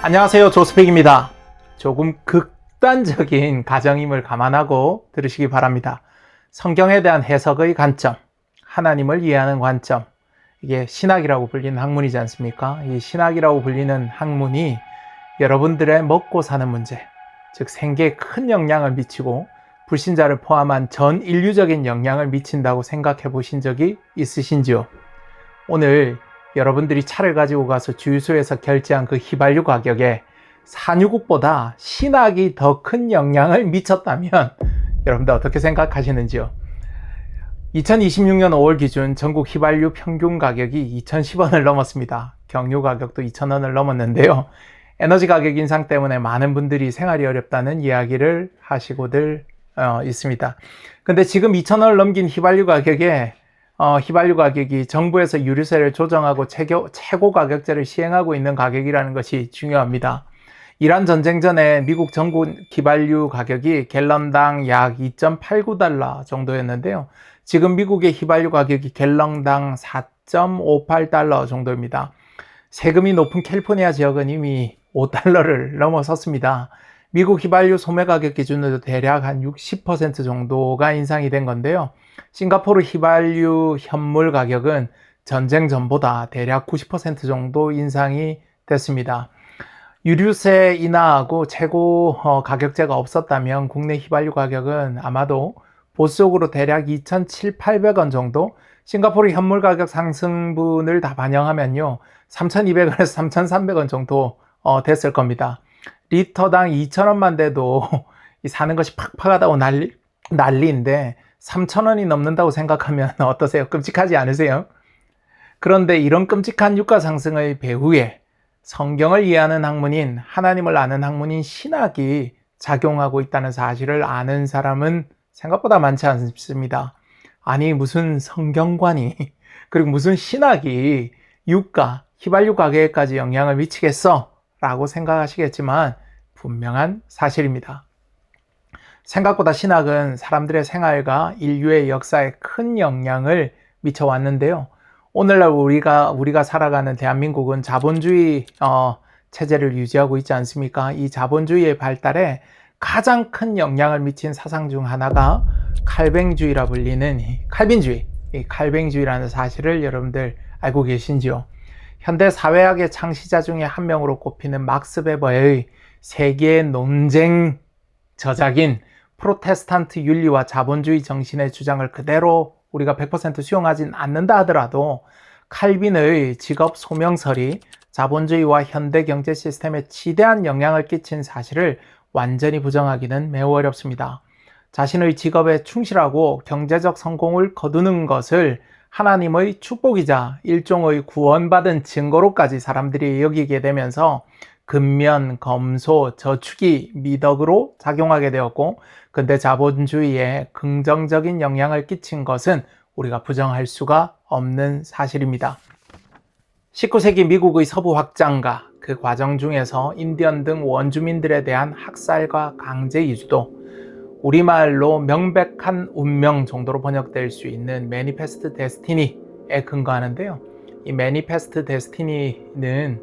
안녕하세요, 조스펙입니다. 조금 극단적인 가정임을 감안하고 들으시기 바랍니다. 성경에 대한 해석의 관점, 하나님을 이해하는 관점, 이게 신학이라고 불리는 학문이지 않습니까? 이 신학이라고 불리는 학문이 여러분들의 먹고 사는 문제, 즉 생계에 큰 영향을 미치고 불신자를 포함한 전 인류적인 영향을 미친다고 생각해 보신 적이 있으신지요? 오늘 여러분들이 차를 가지고 가서 주유소에서 결제한 그 휘발유 가격에 산유국보다 신학이 더 큰 영향을 미쳤다면 여러분들 어떻게 생각하시는지요? 2026년 5월 기준 전국 휘발유 평균 가격이 2,010원을 넘었습니다. 경유 가격도 2,000원을 넘었는데요. 에너지 가격 인상 때문에 많은 분들이 생활이 어렵다는 이야기를 하시고들 있습니다. 근데 지금 2,000원을 넘긴 휘발유 가격이 정부에서 유류세를 조정하고 최고 가격제를 시행하고 있는 가격이라는 것이 중요합니다. 이란 전쟁 전에 미국 전국 휘발유 가격이 갤런당 약 2.89달러 정도였는데요. 지금 미국의 휘발유 가격이 갤런당 4.58달러 정도입니다. 세금이 높은 캘리포니아 지역은 이미 5달러를 넘어섰습니다. 미국 휘발유 소매 가격 기준으로 대략 한 60% 정도가 인상이 된 건데요. 싱가포르 휘발유 현물 가격은 전쟁 전보다 대략 90% 정도 인상이 됐습니다. 유류세 인하하고 최고 가격제가 없었다면 국내 휘발유 가격은 아마도 보수적으로 대략 2,700~800원 정도, 싱가포르 현물 가격 상승분을 다 반영하면요 3,200원에서 3,300원 정도 됐을 겁니다. 리터당 2,000원만 돼도 사는 것이 팍팍하다고 난리인데 3,000원이 넘는다고 생각하면 어떠세요? 끔찍하지 않으세요? 그런데 이런 끔찍한 유가 상승의 배후에 성경을 이해하는 학문인, 하나님을 아는 학문인 신학이 작용하고 있다는 사실을 아는 사람은 생각보다 많지 않습니다. 아니 무슨 성경관이 그리고 무슨 신학이 유가, 휘발유 가격에까지 영향을 미치겠어? 라고 생각하시겠지만 분명한 사실입니다. 생각보다 신학은 사람들의 생활과 인류의 역사에 큰 영향을 미쳐왔는데요. 오늘날 우리가 살아가는 대한민국은 자본주의 체제를 유지하고 있지 않습니까? 이 자본주의의 발달에 가장 큰 영향을 미친 사상 중 하나가 칼뱅주의라 불리는 칼뱅주의라는 사실을 여러분들 알고 계신지요? 현대 사회학의 창시자 중에 한 명으로 꼽히는 막스 베버의 세계 논쟁 저작인 프로테스탄트 윤리와 자본주의 정신의 주장을 그대로 우리가 100% 수용하진 않는다 하더라도 칼빈의 직업 소명설이 자본주의와 현대 경제 시스템에 지대한 영향을 끼친 사실을 완전히 부정하기는 매우 어렵습니다. 자신의 직업에 충실하고 경제적 성공을 거두는 것을 하나님의 축복이자 일종의 구원받은 증거로까지 사람들이 여기게 되면서 근면, 검소, 저축이 미덕으로 작용하게 되었고, 근대 자본주의에 긍정적인 영향을 끼친 것은 우리가 부정할 수가 없는 사실입니다. 19세기 미국의 서부 확장과 그 과정 중에서 인디언 등 원주민들에 대한 학살과 강제 이주도 우리말로 명백한 운명 정도로 번역될 수 있는 매니페스트 데스티니에 근거하는데요. 이 매니페스트 데스티니는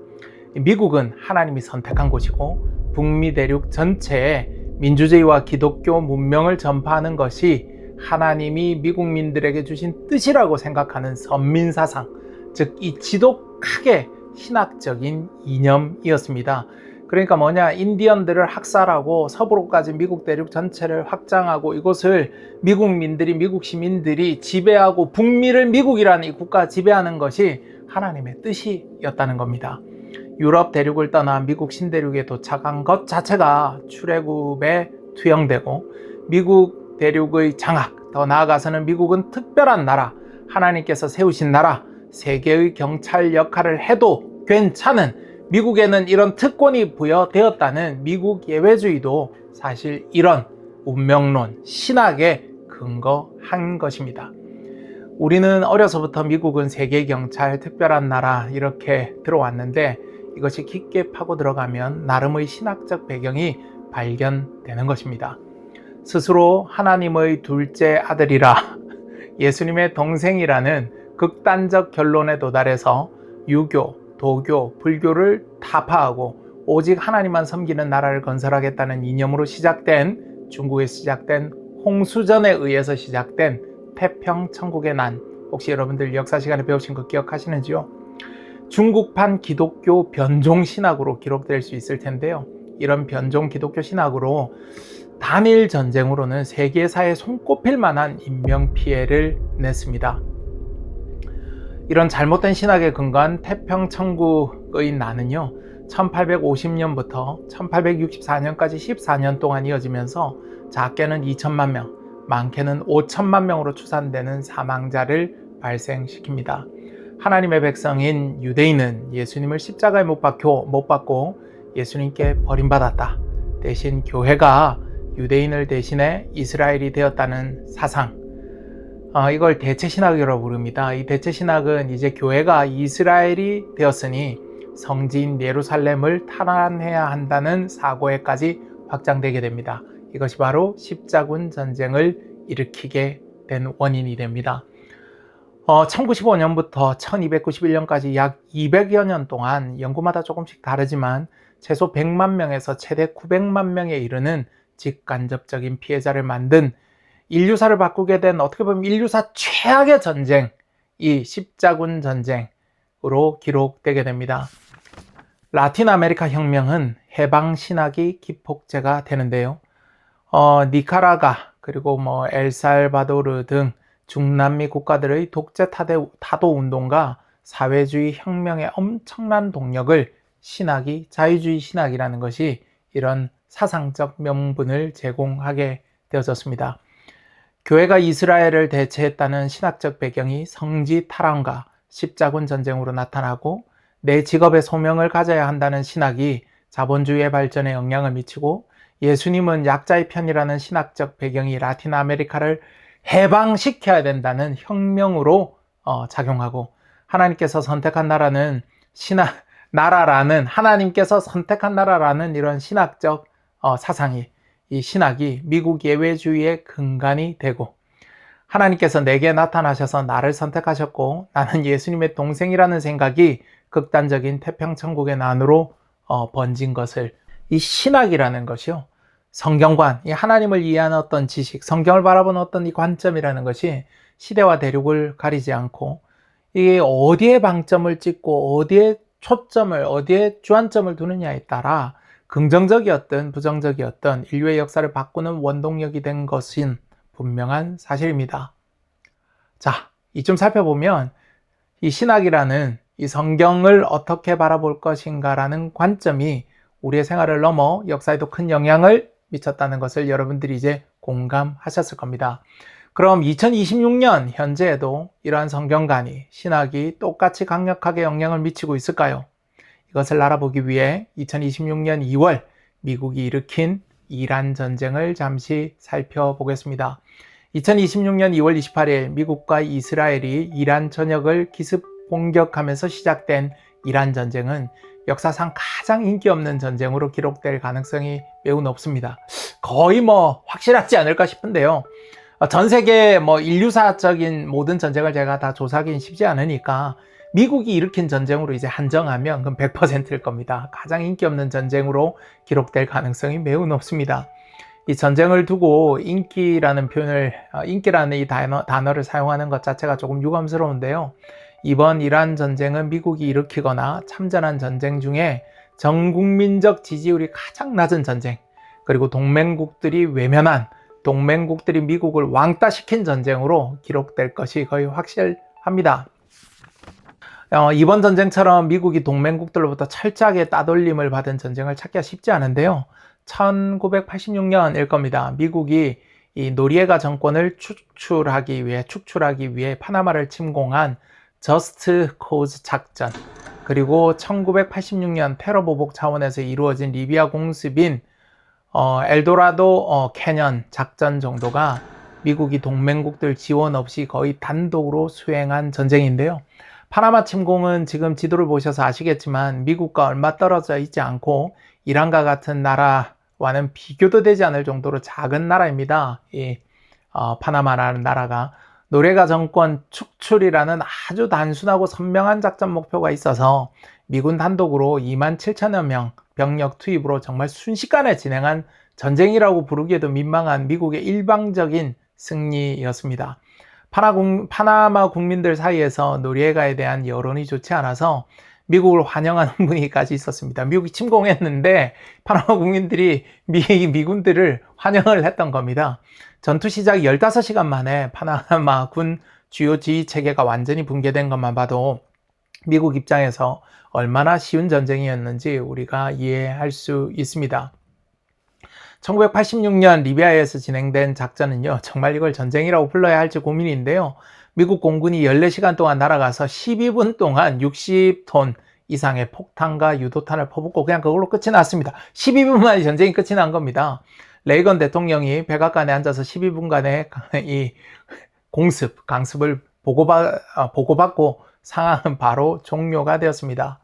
미국은 하나님이 선택한 곳이고 북미 대륙 전체에 민주주의와 기독교 문명을 전파하는 것이 하나님이 미국민들에게 주신 뜻이라고 생각하는 선민사상, 즉 이 지독하게 신학적인 이념이었습니다. 그러니까 인디언들을 학살하고 서부로까지 미국 대륙 전체를 확장하고 이곳을 미국 시민들이 지배하고 북미를 미국이라는 이 국가 지배하는 것이 하나님의 뜻이었다는 겁니다. 유럽 대륙을 떠나 미국 신대륙에 도착한 것 자체가 출애굽에 투영되고 미국 대륙의 장악, 더 나아가서는 미국은 특별한 나라, 하나님께서 세우신 나라, 세계의 경찰 역할을 해도 괜찮은, 미국에는 이런 특권이 부여되었다는 미국 예외주의도 사실 이런 운명론, 신학에 근거한 것입니다. 우리는 어려서부터 미국은 세계경찰, 특별한 나라 이렇게 들어왔는데 이것이 깊게 파고 들어가면 나름의 신학적 배경이 발견되는 것입니다. 스스로 하나님의 둘째 아들이라 예수님의 동생이라는 극단적 결론에 도달해서 유교, 도교, 불교를 타파하고 오직 하나님만 섬기는 나라를 건설하겠다는 이념으로 시작된, 중국에 시작된 홍수전에 의해서 시작된 태평천국의 난, 혹시 여러분들 역사 시간에 배우신 거 기억하시는지요? 중국판 기독교 변종 신학으로 기록될 수 있을 텐데요. 이런 변종 기독교 신학으로 단일 전쟁으로는 세계사에 손꼽힐 만한 인명피해를 냈습니다. 이런 잘못된 신학에 근거한 태평천국의 난은요, 1850년부터 1864년까지 14년 동안 이어지면서 작게는 2천만 명, 많게는 5천만 명으로 추산되는 사망자를 발생시킵니다. 하나님의 백성인 유대인은 예수님을 십자가에 못 박고 예수님께 버림받았다. 대신 교회가 유대인을 대신해 이스라엘이 되었다는 사상, 이걸 대체신학이라고 부릅니다. 이 대체신학은 이제 교회가 이스라엘이 되었으니 성지인 예루살렘을 탈환해야 한다는 사고에까지 확장되게 됩니다. 이것이 바로 십자군 전쟁을 일으키게 된 원인이 됩니다. 1095년부터 1291년까지 약 200여 년 동안 연구마다 조금씩 다르지만 최소 100만 명에서 최대 900만 명에 이르는 직간접적인 피해자를 만든, 인류사를 바꾸게 된, 어떻게 보면 인류사 최악의 전쟁, 이 십자군 전쟁으로 기록되게 됩니다. 라틴 아메리카 혁명은 해방 신학이 기폭제가 되는데요. 니카라과 그리고 엘살바도르 등 중남미 국가들의 독재 타도 운동과 사회주의 혁명의 엄청난 동력을 신학이, 자유주의 신학이라는 것이 이런 사상적 명분을 제공하게 되어졌습니다. 교회가 이스라엘을 대체했다는 신학적 배경이 성지 탈환과 십자군 전쟁으로 나타나고, 내 직업에 소명을 가져야 한다는 신학이 자본주의의 발전에 영향을 미치고, 예수님은 약자의 편이라는 신학적 배경이 라틴 아메리카를 해방시켜야 된다는 혁명으로 작용하고, 하나님께서 선택한 나라는 하나님께서 선택한 나라라는 이런 신학적 사상이, 이 신학이 미국 예외주의의 근간이 되고, 하나님께서 내게 나타나셔서 나를 선택하셨고 나는 예수님의 동생이라는 생각이 극단적인 태평천국의 난으로 번진 것을, 이 신학이라는 것이요, 성경관, 이 하나님을 이해하는 어떤 지식, 성경을 바라보는 어떤 이 관점이라는 것이 시대와 대륙을 가리지 않고, 이게 어디에 방점을 찍고 어디에 초점을, 어디에 주안점을 두느냐에 따라 긍정적이었든 부정적이었든 인류의 역사를 바꾸는 원동력이 된 것은 분명한 사실입니다. 자, 이쯤 살펴보면 이 신학이라는 이 성경을 어떻게 바라볼 것인가라는 관점이 우리의 생활을 넘어 역사에도 큰 영향을 미쳤다는 것을 여러분들이 이제 공감하셨을 겁니다. 그럼 2026년 현재에도 이러한 성경관이, 신학이 똑같이 강력하게 영향을 미치고 있을까요? 이것을 알아보기 위해 2026년 2월 미국이 일으킨 이란 전쟁을 잠시 살펴보겠습니다. 2026년 2월 28일 미국과 이스라엘이 이란 전역을 기습 공격하면서 시작된 이란 전쟁은 역사상 가장 인기 없는 전쟁으로 기록될 가능성이 매우 높습니다. 거의 확실하지 않을까 싶은데요. 전 세계 인류사적인 모든 전쟁을 제가 다 조사하기는 쉽지 않으니까 미국이 일으킨 전쟁으로 이제 한정하면 그럼 100%일 겁니다. 가장 인기 없는 전쟁으로 기록될 가능성이 매우 높습니다. 이 전쟁을 두고 인기라는 이 단어를 사용하는 것 자체가 조금 유감스러운데요. 이번 이란 전쟁은 미국이 일으키거나 참전한 전쟁 중에 전 국민적 지지율이 가장 낮은 전쟁, 그리고 동맹국들이 외면한, 동맹국들이 미국을 왕따시킨 전쟁으로 기록될 것이 거의 확실합니다. 이번 전쟁처럼 미국이 동맹국들로부터 철저하게 따돌림을 받은 전쟁을 찾기가 쉽지 않은데요. 1986년일 겁니다. 미국이 이 노리에가 정권을 축출하기 위해 파나마를 침공한 저스트 코즈 작전, 그리고 1986년 테러 보복 차원에서 이루어진 리비아 공습인 엘도라도 캐년 작전 정도가 미국이 동맹국들 지원 없이 거의 단독으로 수행한 전쟁인데요. 파나마 침공은 지금 지도를 보셔서 아시겠지만 미국과 얼마 떨어져 있지 않고 이란과 같은 나라와는 비교도 되지 않을 정도로 작은 나라입니다. 이 파나마라는 나라가. 노레가 정권 축출이라는 아주 단순하고 선명한 작전 목표가 있어서 미군 단독으로 2만 7천여 명 병력 투입으로 정말 순식간에 진행한 전쟁이라고 부르기에도 민망한 미국의 일방적인 승리였습니다. 파나마 국민들 사이에서 노리에가에 대한 여론이 좋지 않아서 미국을 환영하는 분위기까지 있었습니다. 미국이 침공했는데 파나마 국민들이 미군들을 환영을 했던 겁니다. 전투 시작 15시간 만에 파나마 군 주요 지휘 체계가 완전히 붕괴된 것만 봐도 미국 입장에서 얼마나 쉬운 전쟁이었는지 우리가 이해할 수 있습니다. 1986년 리비아에서 진행된 작전은요, 정말 이걸 전쟁이라고 불러야 할지 고민인데요. 미국 공군이 14시간 동안 날아가서 12분 동안 60톤 이상의 폭탄과 유도탄을 퍼붓고 그냥 그걸로 끝이 났습니다. 12분 만에 전쟁이 끝이 난 겁니다. 레이건 대통령이 백악관에 앉아서 12분간의 이 강습을 보고받고 상황은 바로 종료가 되었습니다.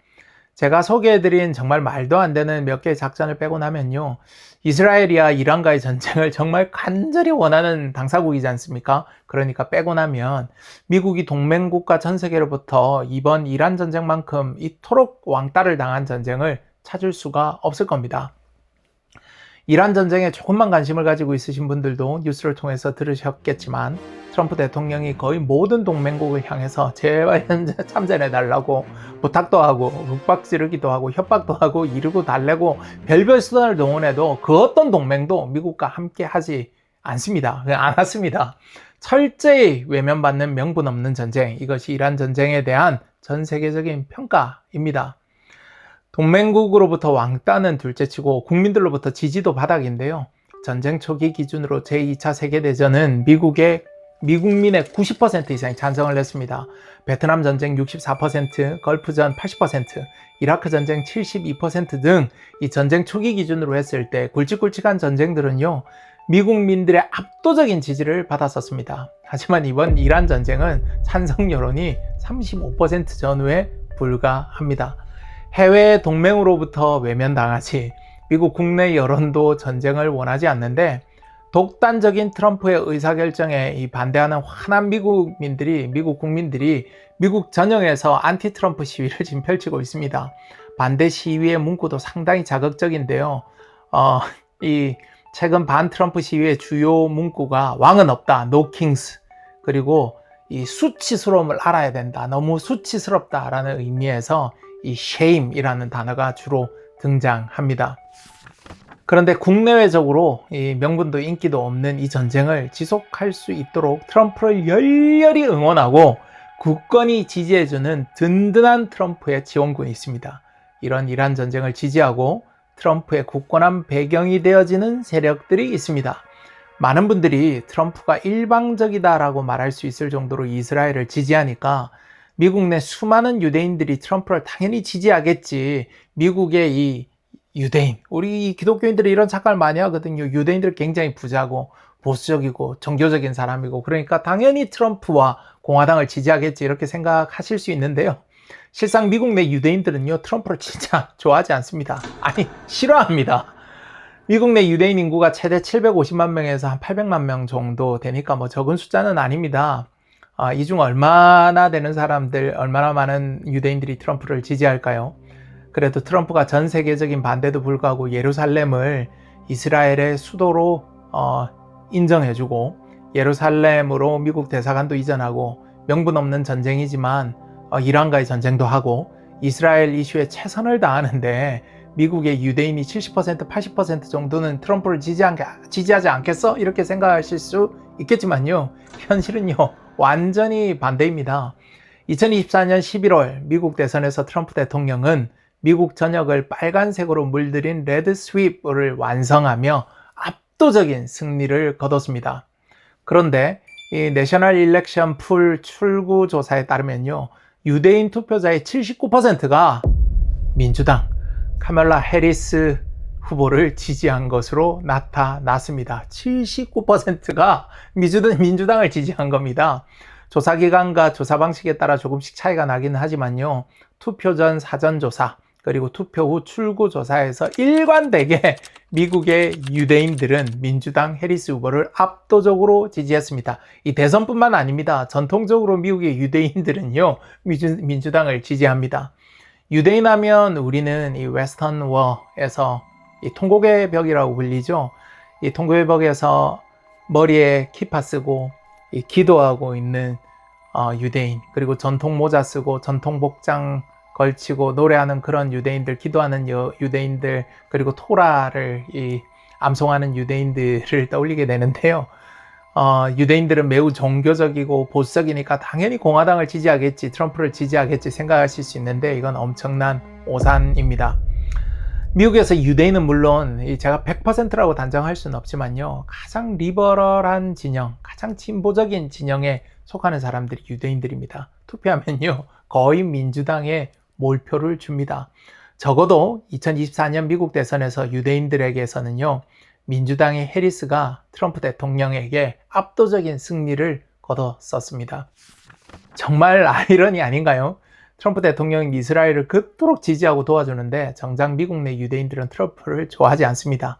제가 소개해드린 정말 말도 안 되는 몇 개의 작전을 빼고 나면요, 이스라엘이야 이란과의 전쟁을 정말 간절히 원하는 당사국이지 않습니까? 그러니까 빼고 나면 미국이 동맹국가 전 세계로부터 이번 이란 전쟁만큼 이토록 왕따를 당한 전쟁을 찾을 수가 없을 겁니다. 이란 전쟁에 조금만 관심을 가지고 있으신 분들도 뉴스를 통해서 들으셨겠지만 트럼프 대통령이 거의 모든 동맹국을 향해서 제발 참전해달라고 부탁도 하고 윽박 지르기도 하고 협박도 하고 이르고 달래고 별별 수단을 동원해도 그 어떤 동맹도 미국과 함께 하지 않습니다. 않았습니다. 철저히 외면받는 명분 없는 전쟁, 이것이 이란 전쟁에 대한 전 세계적인 평가입니다. 동맹국으로부터 왕따는 둘째치고 국민들로부터 지지도 바닥인데요. 전쟁 초기 기준으로 제2차 세계대전은 미국민의 90% 이상이 찬성을 했습니다. 베트남 전쟁 64%, 걸프전 80%, 이라크 전쟁 72% 등 이 전쟁 초기 기준으로 했을 때 굵직굵직한 전쟁들은요, 미국민들의 압도적인 지지를 받았었습니다. 하지만 이번 이란 전쟁은 찬성 여론이 35% 전후에 불과합니다. 해외 동맹으로부터 외면당하지 미국 국내 여론도 전쟁을 원하지 않는데 독단적인 트럼프의 의사결정에 반대하는 화난 미국 국민들이 미국 전역에서 안티 트럼프 시위를 지금 펼치고 있습니다. 반대 시위의 문구도 상당히 자극적인데요. 이 최근 반 트럼프 시위의 주요 문구가 왕은 없다, no kings, 그리고 이 수치스러움을 알아야 된다, 너무 수치스럽다라는 의미에서 이 shame이라는 단어가 주로 등장합니다. 그런데 국내외적으로 이 명분도 인기도 없는 이 전쟁을 지속할 수 있도록 트럼프를 열렬히 응원하고 굳건히 지지해주는 든든한 트럼프의 지원군이 있습니다. 이런 이란 전쟁을 지지하고 트럼프의 굳건한 배경이 되어지는 세력들이 있습니다. 많은 분들이 트럼프가 일방적이다라고 말할 수 있을 정도로 이스라엘을 지지하니까 미국 내 수많은 유대인들이 트럼프를 당연히 지지하겠지. 미국의 이 유대인, 우리 기독교인들이 이런 착각을 많이 하거든요. 유대인들 굉장히 부자고 보수적이고 정교적인 사람이고 그러니까 당연히 트럼프와 공화당을 지지하겠지 이렇게 생각하실 수 있는데요. 실상 미국 내 유대인들은요, 트럼프를 진짜 좋아하지 않습니다. 아니, 싫어합니다. 미국 내 유대인 인구가 최대 750만 명에서 한 800만 명 정도 되니까 뭐 적은 숫자는 아닙니다. 이 중 얼마나 되는 사람들, 얼마나 많은 유대인들이 트럼프를 지지할까요? 그래도 트럼프가 전 세계적인 반대도 불구하고 예루살렘을 이스라엘의 수도로 인정해주고 예루살렘으로 미국 대사관도 이전하고 명분 없는 전쟁이지만 이란과의 전쟁도 하고 이스라엘 이슈에 최선을 다하는데 미국의 유대인이 70%, 80% 정도는 트럼프를 지지하지 않겠어? 이렇게 생각하실 수 있겠지만요. 현실은요, 완전히 반대입니다. 2024년 11월 미국 대선에서 트럼프 대통령은 미국 전역을 빨간색으로 물들인 레드 스윕을 완성하며 압도적인 승리를 거뒀습니다. 그런데 이 내셔널 일렉션 풀 출구 조사에 따르면요, 유대인 투표자의 79%가 민주당 카멀라 해리스 후보를 지지한 것으로 나타났습니다. 79%가 민주당을 지지한 겁니다. 조사기간과 조사 방식에 따라 조금씩 차이가 나긴 하지만요, 투표 전 사전조사 그리고 투표 후 출구조사에서 일관되게 미국의 유대인들은 민주당 해리스 후보를 압도적으로 지지했습니다. 이 대선뿐만 아닙니다. 전통적으로 미국의 유대인들은요, 민주당을 지지합니다. 유대인 하면 우리는 이 웨스턴 워에서 이 통곡의 벽이라고 불리죠. 이 통곡의 벽에서 머리에 키파 쓰고 기도하고 있는 유대인, 그리고 전통 모자 쓰고 전통 복장 걸치고 노래하는 그런 유대인들, 기도하는 유대인들, 그리고 토라를 암송하는 유대인들을 떠올리게 되는데요. 유대인들은 매우 종교적이고 보수적이니까 당연히 공화당을 지지하겠지, 트럼프를 지지하겠지 생각하실 수 있는데 이건 엄청난 오산입니다. 미국에서 유대인은 물론 제가 100%라고 단정할 수는 없지만요, 가장 리버럴한 진영, 가장 진보적인 진영에 속하는 사람들이 유대인들입니다. 투표하면요 거의 민주당에 몰표를 줍니다. 적어도 2024년 미국 대선에서 유대인들에게서는요, 민주당의 해리스가 트럼프 대통령에게 압도적인 승리를 거뒀었습니다. 정말 아이러니 아닌가요? 트럼프 대통령이 이스라엘을 그토록 지지하고 도와주는데 정작 미국 내 유대인들은 트럼프를 좋아하지 않습니다.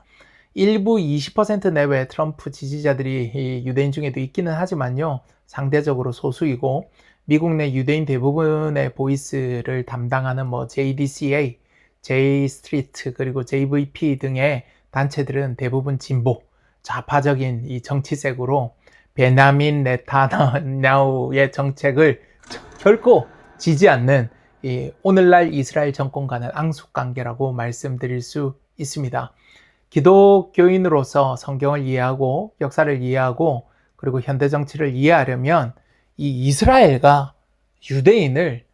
일부 20% 내외의 트럼프 지지자들이 유대인 중에도 있기는 하지만요, 상대적으로 소수이고 미국 내 유대인 대부분의 보이스를 담당하는 JDCA, J 스트리트, 그리고 JVP 등의 단체들은 대부분 진보, 좌파적인 이 정치색으로 베냐민 네타냐후의 정책을 결코 지지 않는 오늘날 이스라엘 정권과는 앙숙관계라고 말씀드릴 수 있습니다. 기독교인으로서 성경을 이해하고 역사를 이해하고 그리고 현대 정치를 이해하려면 이 이스라엘과 유대인을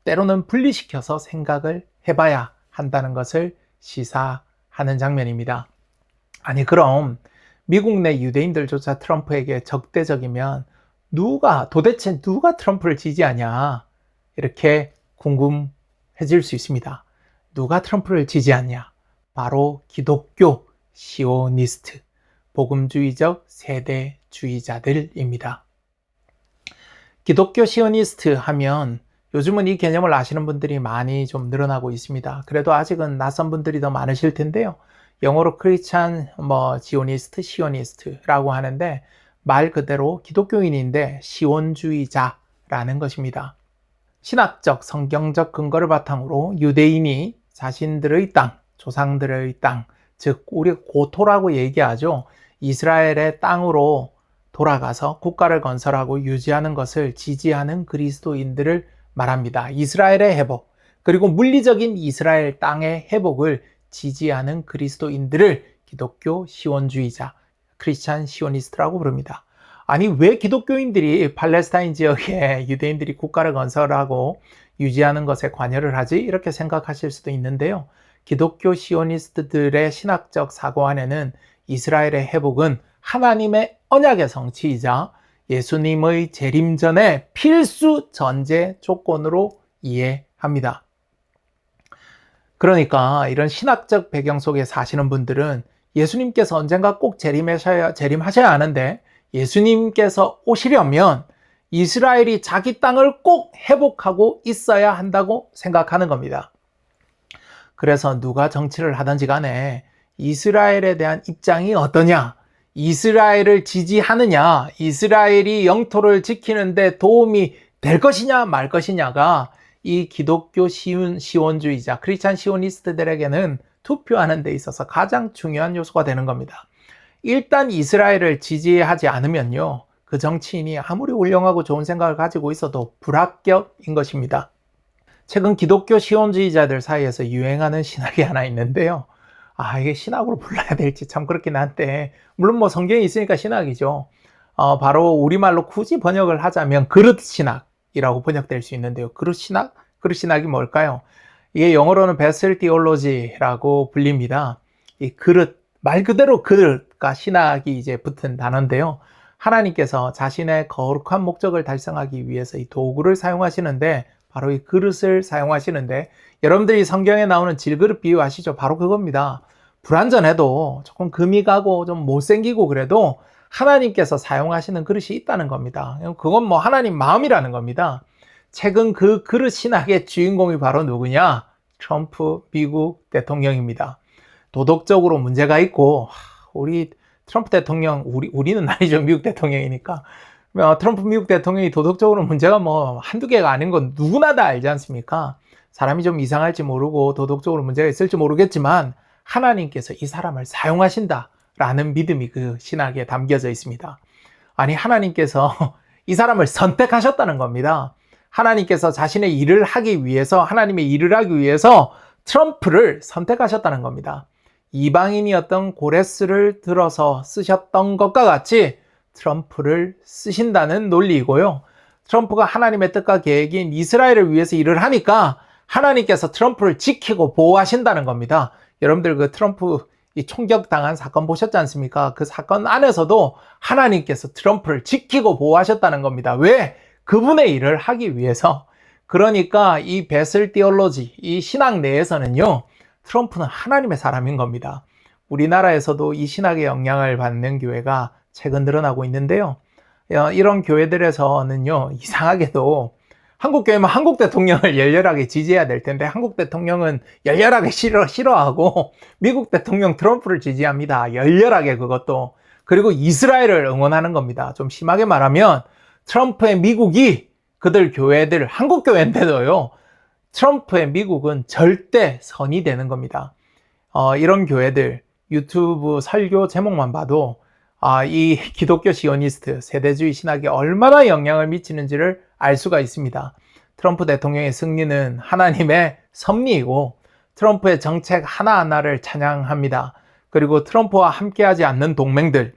때로는 분리시켜서 생각을 해봐야 한다는 것을 시사하는 장면입니다. 아니 그럼 미국 내 유대인들조차 트럼프에게 적대적이면 도대체 누가 트럼프를 지지하냐, 이렇게 궁금해질 수 있습니다. 누가 트럼프를 지지하냐? 바로 기독교 시오니스트, 복음주의적 세대주의자들입니다. 기독교 시오니스트 하면 요즘은 이 개념을 아시는 분들이 많이 좀 늘어나고 있습니다. 그래도 아직은 낯선 분들이 더 많으실 텐데요. 영어로 크리스찬 지오니스트, 시오니스트라고 하는데 말 그대로 기독교인인데 시온주의자라는 것입니다. 신학적, 성경적 근거를 바탕으로 유대인이 자신들의 땅, 조상들의 땅, 즉 우리가 고토라고 얘기하죠. 이스라엘의 땅으로 돌아가서 국가를 건설하고 유지하는 것을 지지하는 그리스도인들을 말합니다. 이스라엘의 회복, 그리고 물리적인 이스라엘 땅의 회복을 지지하는 그리스도인들을 기독교 시온주의자, 크리스찬 시오니스트라고 부릅니다. 아니 왜 기독교인들이 팔레스타인 지역에 유대인들이 국가를 건설하고 유지하는 것에 관여를 하지? 이렇게 생각하실 수도 있는데요. 기독교 시오니스트들의 신학적 사고 안에는 이스라엘의 회복은 하나님의 언약의 성취이자 예수님의 재림 전의 필수 전제 조건으로 이해합니다. 그러니까 이런 신학적 배경 속에 사시는 분들은 예수님께서 언젠가 꼭 재림하셔야 하는데 예수님께서 오시려면 이스라엘이 자기 땅을 꼭 회복하고 있어야 한다고 생각하는 겁니다. 그래서 누가 정치를 하든지 간에 이스라엘에 대한 입장이 어떠냐, 이스라엘을 지지하느냐, 이스라엘이 영토를 지키는데 도움이 될 것이냐 말 것이냐가 이 기독교 시온주의자, 크리스찬 시오니스트들에게는 투표하는 데 있어서 가장 중요한 요소가 되는 겁니다. 일단 이스라엘을 지지하지 않으면요, 그 정치인이 아무리 훌륭하고 좋은 생각을 가지고 있어도 불합격인 것입니다. 최근 기독교 시온주의자들 사이에서 유행하는 신학이 하나 있는데요. 이게 신학으로 불러야 될지 참 그렇긴 한데, 물론 성경에 있으니까 신학이죠. 바로 우리말로 굳이 번역을 하자면 그릇신학이라고 번역될 수 있는데요. 그릇신학? 그릇신학이 뭘까요? 이게 영어로는 베슬 디올로지라고 불립니다. 이 그릇, 말 그대로 그릇과 신학이 이제 붙은 단어인데요. 하나님께서 자신의 거룩한 목적을 달성하기 위해서 이 도구를 사용하시는데, 바로 이 그릇을 사용하시는데, 여러분들이 성경에 나오는 질그릇 비유 아시죠? 바로 그겁니다. 불완전해도 조금 금이 가고 좀 못생기고 그래도 하나님께서 사용하시는 그릇이 있다는 겁니다. 그건 하나님 마음이라는 겁니다. 최근 그 그릇 신학의 주인공이 바로 누구냐? 트럼프 미국 대통령입니다. 도덕적으로 문제가 있고, 우리 트럼프 대통령, 우리는 아니죠. 미국 대통령이니까. 트럼프 미국 대통령이 도덕적으로 문제가 뭐 한두 개가 아닌 건 누구나 다 알지 않습니까? 사람이 좀 이상할지 모르고 도덕적으로 문제가 있을지 모르겠지만 하나님께서 이 사람을 사용하신다라는 믿음이 그 신학에 담겨져 있습니다. 아니, 하나님께서 이 사람을 선택하셨다는 겁니다. 하나님께서 자신의 일을 하기 위해서, 하나님의 일을 하기 위해서 트럼프를 선택하셨다는 겁니다. 이방인이었던 고레스를 들어서 쓰셨던 것과 같이 트럼프를 쓰신다는 논리이고요. 트럼프가 하나님의 뜻과 계획인 이스라엘을 위해서 일을 하니까 하나님께서 트럼프를 지키고 보호하신다는 겁니다. 여러분들 그 트럼프 총격당한 사건 보셨지 않습니까? 그 사건 안에서도 하나님께서 트럼프를 지키고 보호하셨다는 겁니다. 왜? 그분의 일을 하기 위해서. 그러니까 이 베슬 티올로지, 이 신학 내에서는요, 트럼프는 하나님의 사람인 겁니다. 우리나라에서도 이 신학의 영향을 받는 교회가 최근 늘어나고 있는데요. 이런 교회들에서는요, 이상하게도 한국 교회면 한국 대통령을 열렬하게 지지해야 될 텐데 한국 대통령은 열렬하게 싫어하고 미국 대통령 트럼프를 지지합니다. 열렬하게 그것도. 그리고 이스라엘을 응원하는 겁니다. 좀 심하게 말하면 트럼프의 미국이 그들 교회들, 한국 교회인데도요, 트럼프의 미국은 절대 선이 되는 겁니다. 이런 교회들 유튜브 설교 제목만 봐도 이 기독교 시오니스트 세대주의 신학에 얼마나 영향을 미치는지를 알 수가 있습니다. 트럼프 대통령의 승리는 하나님의 섭리이고 트럼프의 정책 하나하나를 찬양합니다. 그리고 트럼프와 함께하지 않는 동맹들,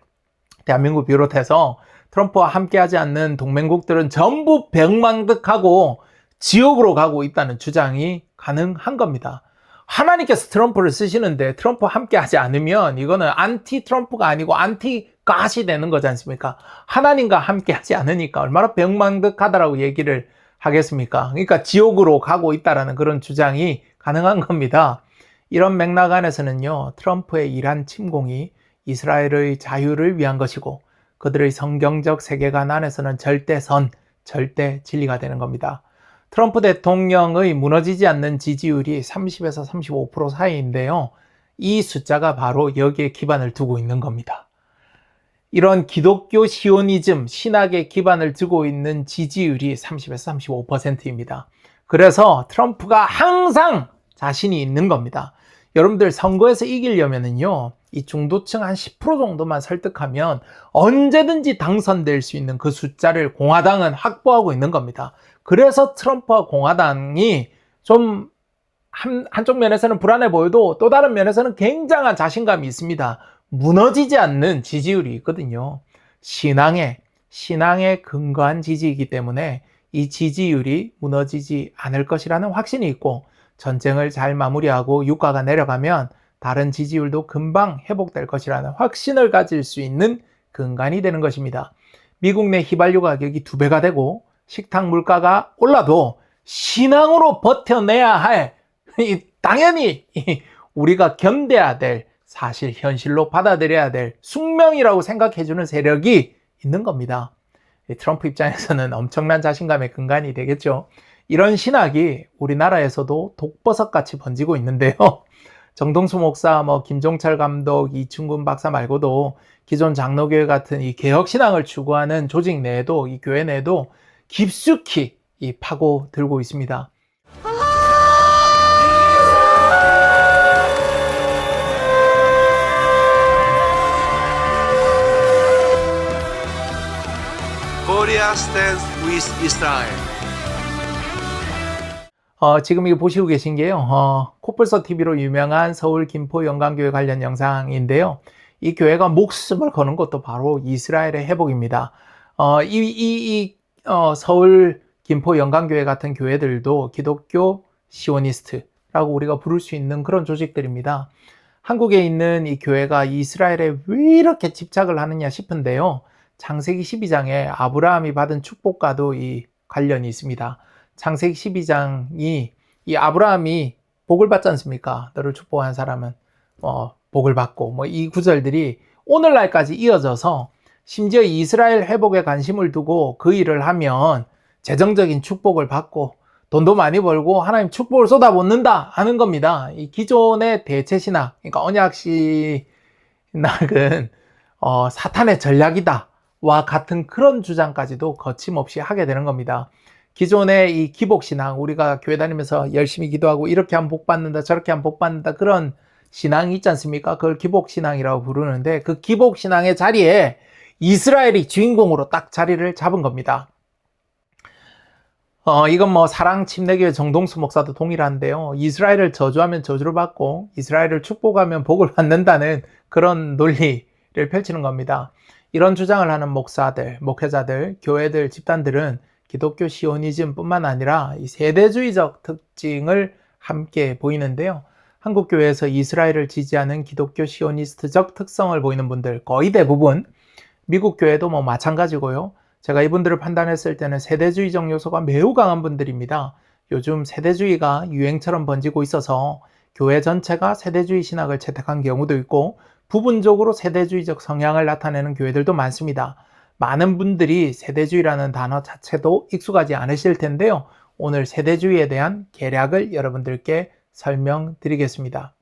대한민국 비롯해서 트럼프와 함께하지 않는 동맹국들은 전부 백망득하고 지옥으로 가고 있다는 주장이 가능한 겁니다. 하나님께서 트럼프를 쓰시는데 트럼프와 함께하지 않으면 이거는 안티 트럼프가 아니고 안티 갓이 되는 거지 않습니까? 하나님과 함께하지 않으니까 얼마나 백망득하다라고 얘기를 하겠습니까? 그러니까 지옥으로 가고 있다라는 그런 주장이 가능한 겁니다. 이런 맥락 안에서는요, 트럼프의 이란 침공이 이스라엘의 자유를 위한 것이고 그들의 성경적 세계관 안에서는 절대 진리가 되는 겁니다. 트럼프 대통령의 무너지지 않는 지지율이 30에서 35% 사이인데요. 이 숫자가 바로 여기에 기반을 두고 있는 겁니다. 이런 기독교 시오니즘 신학에 기반을 두고 있는 지지율이 30에서 35%입니다. 그래서 트럼프가 항상 자신이 있는 겁니다. 여러분들 선거에서 이기려면은요, 이 중도층 한 10% 정도만 설득하면 언제든지 당선될 수 있는 그 숫자를 공화당은 확보하고 있는 겁니다. 그래서 트럼프와 공화당이 좀 한쪽 면에서는 불안해 보여도 또 다른 면에서는 굉장한 자신감이 있습니다. 무너지지 않는 지지율이 있거든요. 신앙에 근거한 지지이기 때문에 이 지지율이 무너지지 않을 것이라는 확신이 있고 전쟁을 잘 마무리하고 유가가 내려가면 다른 지지율도 금방 회복될 것이라는 확신을 가질 수 있는 근간이 되는 것입니다. 미국 내 휘발유 가격이 2배가 되고 식탁 물가가 올라도 신앙으로 버텨내야 할, 당연히 우리가 견뎌야 될 사실, 현실로 받아들여야 될 숙명이라고 생각해주는 세력이 있는 겁니다. 트럼프 입장에서는 엄청난 자신감의 근간이 되겠죠. 이런 신학이 우리나라에서도 독버섯같이 번지고 있는데요. 정동수 목사, 김종철 감독, 이충근 박사 말고도 기존 장로교회 같은 이 개혁신앙을 추구하는 조직 내에도, 이 교회 내에도 깊숙이 파고들고 있습니다. Korea stands with Israel. 지금 이거 보시고 계신 게요, 코뿔소 TV로 유명한 서울 김포 영광교회 관련 영상인데요. 이 교회가 목숨을 거는 것도 바로 이스라엘의 회복입니다. 서울 김포 영광교회 같은 교회들도 기독교 시오니스트라고 우리가 부를 수 있는 그런 조직들입니다. 한국에 있는 이 교회가 이스라엘에 왜 이렇게 집착을 하느냐 싶은데요. 창세기 12장에 아브라함이 받은 축복과도 이 관련이 있습니다. 창세기 12장이 이 아브라함이 복을 받지 않습니까? 너를 축복한 사람은 복을 받고 이 구절들이 오늘날까지 이어져서 심지어 이스라엘 회복에 관심을 두고 그 일을 하면 재정적인 축복을 받고 돈도 많이 벌고 하나님 축복을 쏟아붓는다 하는 겁니다. 이 기존의 대체 신학, 그러니까 언약 신학은 사탄의 전략이다와 같은 그런 주장까지도 거침없이 하게 되는 겁니다. 기존의 이 기복신앙, 우리가 교회 다니면서 열심히 기도하고 이렇게 하면 복 받는다, 저렇게 하면 복 받는다, 그런 신앙이 있지 않습니까? 그걸 기복신앙이라고 부르는데, 그 기복신앙의 자리에 이스라엘이 주인공으로 딱 자리를 잡은 겁니다. 이건 뭐 사랑 침례교회 정동수 목사도 동일한데요. 이스라엘을 저주하면 저주를 받고 이스라엘을 축복하면 복을 받는다는 그런 논리를 펼치는 겁니다. 이런 주장을 하는 목사들, 목회자들, 교회들, 집단들은 기독교 시오니즘뿐만 아니라 이 세대주의적 특징을 함께 보이는데요. 한국 교회에서 이스라엘을 지지하는 기독교 시오니스트적 특성을 보이는 분들 거의 대부분, 미국 교회도 뭐 마찬가지고요. 제가 이분들을 판단했을 때는 세대주의적 요소가 매우 강한 분들입니다. 요즘 세대주의가 유행처럼 번지고 있어서 교회 전체가 세대주의 신학을 채택한 경우도 있고, 부분적으로 세대주의적 성향을 나타내는 교회들도 많습니다. 많은 분들이 세대주의라는 단어 자체도 익숙하지 않으실 텐데요. 오늘 세대주의에 대한 개략을 여러분들께 설명드리겠습니다.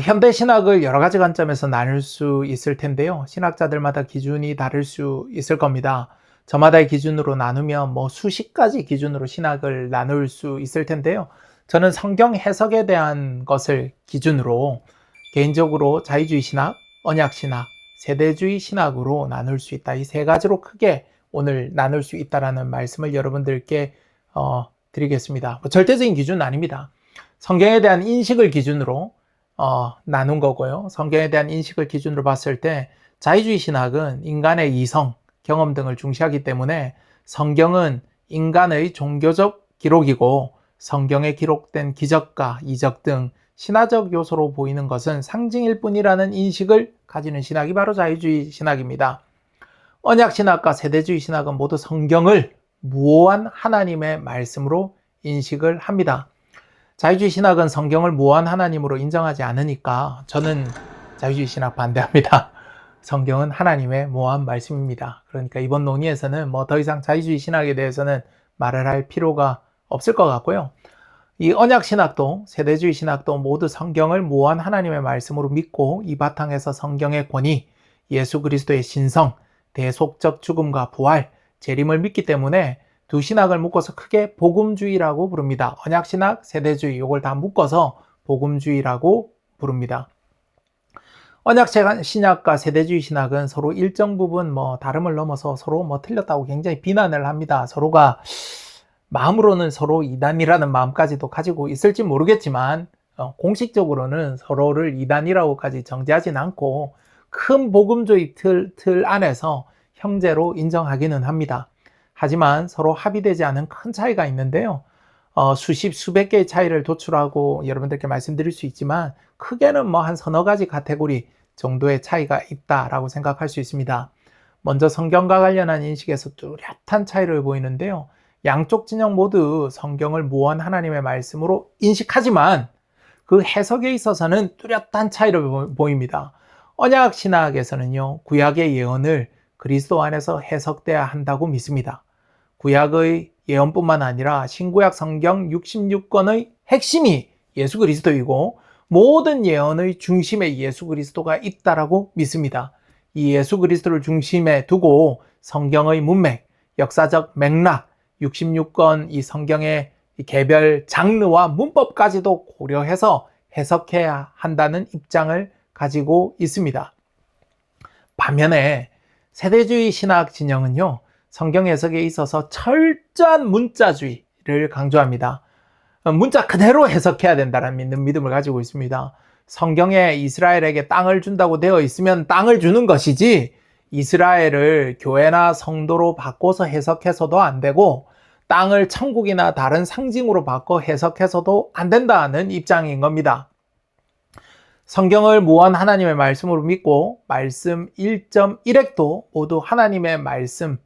현대 신학을 여러 가지 관점에서 나눌 수 있을 텐데요. 신학자들마다 기준이 다를 수 있을 겁니다. 저마다의 기준으로 나누면 뭐 수십 가지 기준으로 신학을 나눌 수 있을 텐데요. 저는 성경 해석에 대한 것을 기준으로 개인적으로 자유주의 신학, 언약 신학, 세대주의 신학으로 나눌 수 있다. 이 세 가지로 크게 오늘 나눌 수 있다라는 말씀을 여러분들께 드리겠습니다. 뭐 절대적인 기준은 아닙니다. 성경에 대한 인식을 기준으로 나눈 거고요. 성경에 대한 인식을 기준으로 봤을 때 자유주의 신학은 인간의 이성, 경험 등을 중시하기 때문에 성경은 인간의 종교적 기록이고, 성경에 기록된 기적과 이적 등 신화적 요소로 보이는 것은 상징일 뿐이라는 인식을 가지는 신학이 바로 자유주의 신학입니다. 언약 신학과 세대주의 신학은 모두 성경을 무오한 하나님의 말씀으로 인식을 합니다. 자유주의 신학은 성경을 무오한 하나님으로 인정하지 않으니까 저는 자유주의 신학 반대합니다. 성경은 하나님의 무오한 말씀입니다. 그러니까 이번 논의에서는 뭐 더 이상 자유주의 신학에 대해서는 말을 할 필요가 없을 것 같고요. 이 언약 신학도 세대주의 신학도 모두 성경을 무오한 하나님의 말씀으로 믿고, 이 바탕에서 성경의 권위, 예수 그리스도의 신성, 대속적 죽음과 부활, 재림을 믿기 때문에 두 신학을 묶어서 크게 복음주의라고 부릅니다. 언약 신학, 세대주의, 이걸 다 묶어서 복음주의라고 부릅니다. 언약 신학과 세대주의 신학은 서로 일정 부분 다름을 넘어서 서로 틀렸다고 굉장히 비난을 합니다. 서로가 마음으로는 서로 이단이라는 마음까지도 가지고 있을지 모르겠지만, 공식적으로는 서로를 이단이라고까지 정죄하진 않고 큰 복음주의 틀 안에서 형제로 인정하기는 합니다. 하지만 서로 합의되지 않은 큰 차이가 있는데요. 수십, 수백 개의 차이를 도출하고 여러분들께 말씀드릴 수 있지만, 크게는 한 서너 가지 카테고리 정도의 차이가 있다라고 생각할 수 있습니다. 먼저 성경과 관련한 인식에서 뚜렷한 차이를 보이는데요. 양쪽 진영 모두 성경을 무오한 하나님의 말씀으로 인식하지만 그 해석에 있어서는 뚜렷한 차이를 보입니다. 언약 신학에서는요, 구약의 예언을 그리스도 안에서 해석돼야 한다고 믿습니다. 구약의 예언뿐만 아니라 신구약 성경 66권의 핵심이 예수 그리스도이고, 모든 예언의 중심에 예수 그리스도가 있다라고 믿습니다. 이 예수 그리스도를 중심에 두고 성경의 문맥, 역사적 맥락, 66권 이 성경의 개별 장르와 문법까지도 고려해서 해석해야 한다는 입장을 가지고 있습니다. 반면에 세대주의 신학 진영은요, 성경 해석에 있어서 철저한 문자주의를 강조합니다. 문자 그대로 해석해야 된다는 믿음을 가지고 있습니다. 성경에 이스라엘에게 땅을 준다고 되어 있으면 땅을 주는 것이지, 이스라엘을 교회나 성도로 바꿔서 해석해서도 안 되고, 땅을 천국이나 다른 상징으로 바꿔 해석해서도 안 된다는 입장인 겁니다. 성경을 무한 하나님의 말씀으로 믿고, 말씀 1.1핵도 모두 하나님의 말씀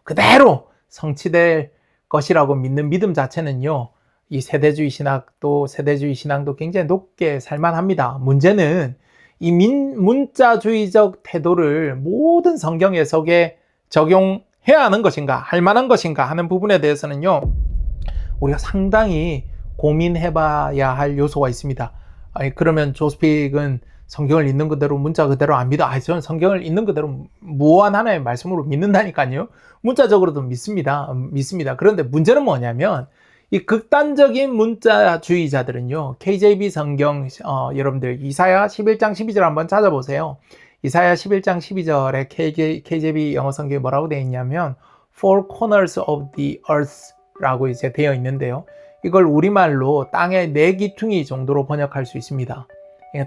그대로 성취될 것이라고 믿는 믿음 자체는요, 이 세대주의 신앙도 굉장히 높게 살만합니다. 문제는 이 문자주의적 태도를 모든 성경 해석에 적용해 해야 하는 것인가, 할 만한 것인가 하는 부분에 대해서는요, 우리가 상당히 고민해봐야 할 요소가 있습니다. 아니, 그러면 조스픽은 성경을 있는 그대로 문자 그대로 안 믿어. 저는 성경을 있는 그대로 무한 하나의 말씀으로 믿는다니까요. 문자적으로도 믿습니다. 그런데 문제는 뭐냐면 이 극단적인 문자주의자들은요, KJV 성경 여러분들 이사야 11장 12절 한번 찾아보세요. 이사야 11장 12절에 KJV 영어 성경에 뭐라고 되어 있냐면 Four corners of the earth 라고 이제 되어 있는데요. 이걸 우리말로 땅의 네 기퉁이 정도로 번역할 수 있습니다.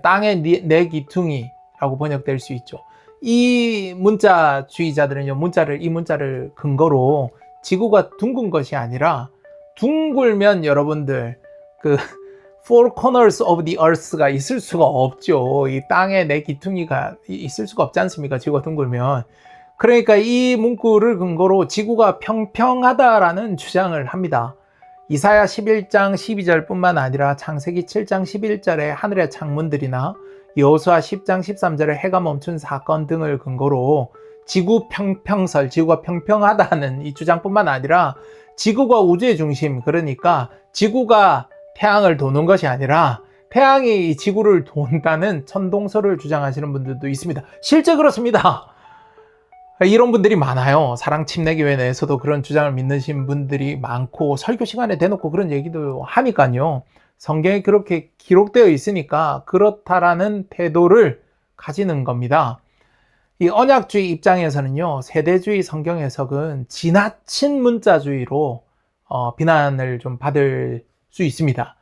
땅의 네 기퉁이라고 번역될 수 있죠. 이 문자주의자들은요, 이 문자를 근거로 지구가 둥근 것이 아니라 둥글면 여러분들 그 Four corners of the earth가 있을 수가 없죠. 이 땅의 네 기퉁이가 있을 수가 없지 않습니까? 지구가 둥글면. 그러니까 이 문구를 근거로 지구가 평평하다라는 주장을 합니다. 이사야 11장 12절뿐만 아니라 창세기 7장 11절의 하늘의 창문들이나 여호수아 10장 13절의 해가 멈춘 사건 등을 근거로 지구가 평평하다는 이 주장뿐만 아니라 지구가 우주의 중심, 그러니까 지구가 태양을 도는 것이 아니라 태양이 지구를 돈다는 천동설을 주장하시는 분들도 있습니다. 실제 그렇습니다. 이런 분들이 많아요. 사랑침례교회 내에서도 그런 주장을 믿으신 분들이 많고 설교 시간에 대놓고 그런 얘기도 하니까요. 성경에 그렇게 기록되어 있으니까 그렇다라는 태도를 가지는 겁니다. 이 언약주의 입장에서는요, 세대주의 성경 해석은 지나친 문자주의로 비난을 좀 받을 수 있습니다.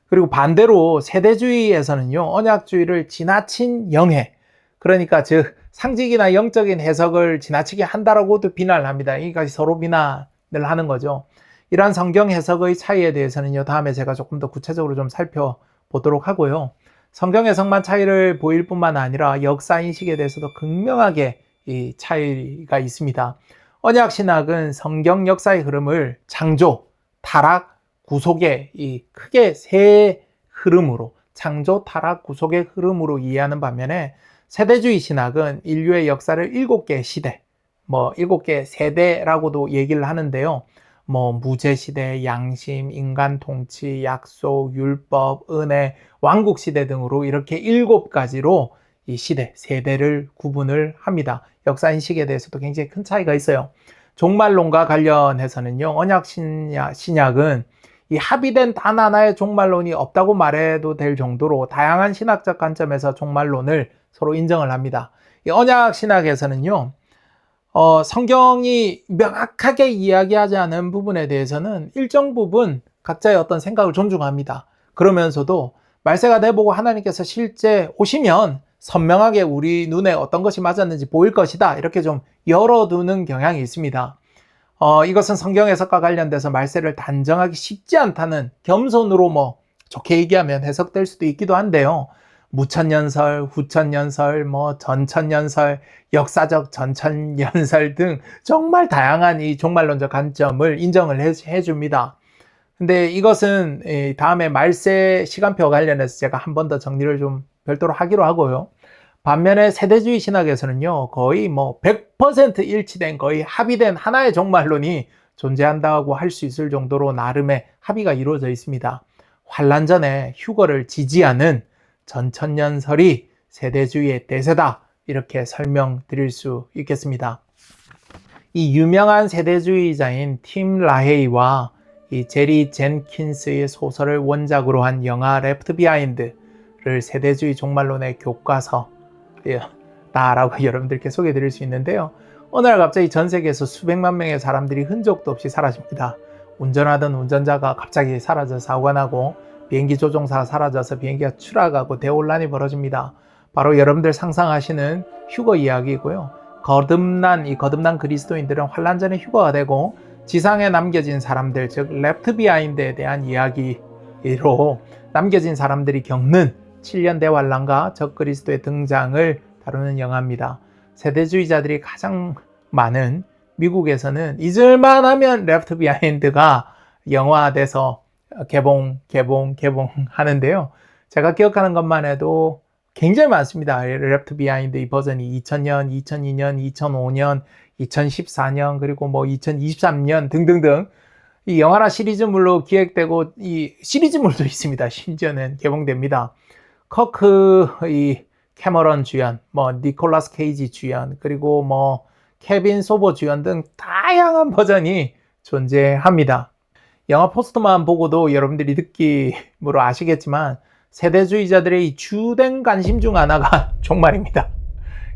그리고 반대로 세대주의에서는요, 언약주의를 지나친 영해, 그러니까 즉 상징이나 영적인 해석을 지나치게 한다라고도 비난을 합니다. 이까지 서로 비난을 하는 거죠. 이러한 성경 해석의 차이에 대해서는요, 다음에 제가 조금 더 구체적으로 좀 살펴보도록 하고요. 성경 해석만 차이를 보일 뿐만 아니라 역사 인식에 대해서도 극명하게 이 차이가 있습니다. 언약 신학은 성경 역사의 흐름을 창조, 타락, 구속의 이 크게 세 흐름으로, 창조, 타락, 구속의 흐름으로 이해하는 반면에 세대주의 신학은 인류의 역사를 7개의 시대, 7개의 세대라고도 얘기를 하는데요. 무제시대, 양심, 인간 통치, 약속, 율법, 은혜, 왕국시대 등으로 이렇게 7가지로 이 시대, 세대를 구분을 합니다. 역사 인식에 대해서도 굉장히 큰 차이가 있어요. 종말론과 관련해서는요, 언약 신약은 이 합의된 단 하나의 종말론이 없다고 말해도 될 정도로 다양한 신학적 관점에서 종말론을 서로 인정을 합니다. 이 언약 신학에서는요, 성경이 명확하게 이야기하지 않은 부분에 대해서는 일정 부분 각자의 어떤 생각을 존중합니다. 그러면서도 말세가 돼보고 하나님께서 실제 오시면 선명하게 우리 눈에 어떤 것이 맞았는지 보일 것이다, 이렇게 좀 열어두는 경향이 있습니다. 이것은 성경 해석과 관련돼서 말세를 단정하기 쉽지 않다는 겸손으로 좋게 얘기하면 해석될 수도 있기도 한데요. 무천년설, 후천년설, 전천년설, 역사적 전천년설 등 정말 다양한 이 종말론적 관점을 인정을 해줍니다. 근데 이것은 다음에 말세 시간표 관련해서 제가 한 번 더 정리를 좀 별도로 하기로 하고요. 반면에 세대주의 신학에서는요, 거의 100% 일치된, 거의 합의된 하나의 종말론이 존재한다고 할 수 있을 정도로 나름의 합의가 이루어져 있습니다. 환란 전에 휴거를 지지하는 전천년설이 세대주의의 대세다, 이렇게 설명드릴 수 있겠습니다. 이 유명한 세대주의자인 팀 라헤이와 이 제리 젠킨스의 소설을 원작으로 한 영화 레프트 비하인드를 세대주의 종말론의 교과서다라고 여러분들께 소개해드릴 수 있는데요. 어느 날 갑자기 전 세계에서 수백만 명의 사람들이 흔적도 없이 사라집니다. 운전하던 운전자가 갑자기 사라져 사고가 나고 비행기 조종사가 사라져서 비행기가 추락하고 대혼란이 벌어집니다. 바로 여러분들 상상하시는 휴거 이야기이고요. 거듭난 그리스도인들은 환란 전에 휴거가 되고 지상에 남겨진 사람들, 즉 레프트 비하인드에 대한 이야기로 남겨진 사람들이 겪는 7년 대환란과 적그리스도의 등장을 다루는 영화입니다. 세대주의자들이 가장 많은 미국에서는 잊을만 하면 레프트 비하인드가 영화돼서 개봉하는데요. 제가 기억하는 것만 해도 굉장히 많습니다. 레프트 비하인드 이 버전이 2000년, 2002년, 2005년, 2014년 그리고 뭐 2023년 등등등 이 영화나 시리즈물로 기획되고 이 시리즈물도 있습니다. 심지어는 개봉됩니다. 커크 이 캐머런 주연, 뭐 니콜라스 케이지 주연, 그리고 뭐 케빈 소보 주연 등 다양한 버전이 존재합니다. 영화 포스터만 보고도 여러분들이 느낌으로 아시겠지만 세대주의자들의 이 주된 관심 중 하나가 종말입니다.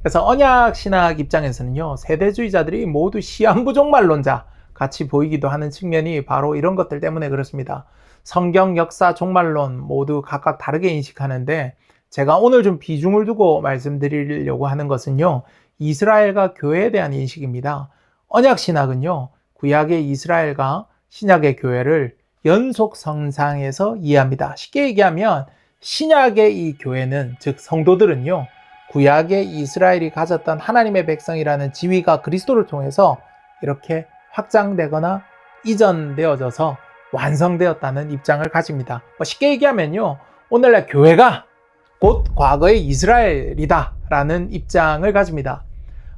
그래서 언약 신학 입장에서는요, 세대주의자들이 모두 시한부 종말론자 같이 보이기도 하는 측면이 바로 이런 것들 때문에 그렇습니다. 성경, 역사, 종말론 모두 각각 다르게 인식하는데 제가 오늘 좀 비중을 두고 말씀드리려고 하는 것은요, 이스라엘과 교회에 대한 인식입니다. 언약 신학은요, 구약의 이스라엘과 신약의 교회를 연속선상에서 이해합니다. 쉽게 얘기하면 신약의 이 교회는, 즉 성도들은요, 구약의 이스라엘이 가졌던 하나님의 백성이라는 지위가 그리스도를 통해서 이렇게 확장되거나 이전되어져서 완성되었다는 입장을 가집니다. 쉽게 얘기하면요, 오늘날 교회가 곧 과거의 이스라엘이다 라는 입장을 가집니다.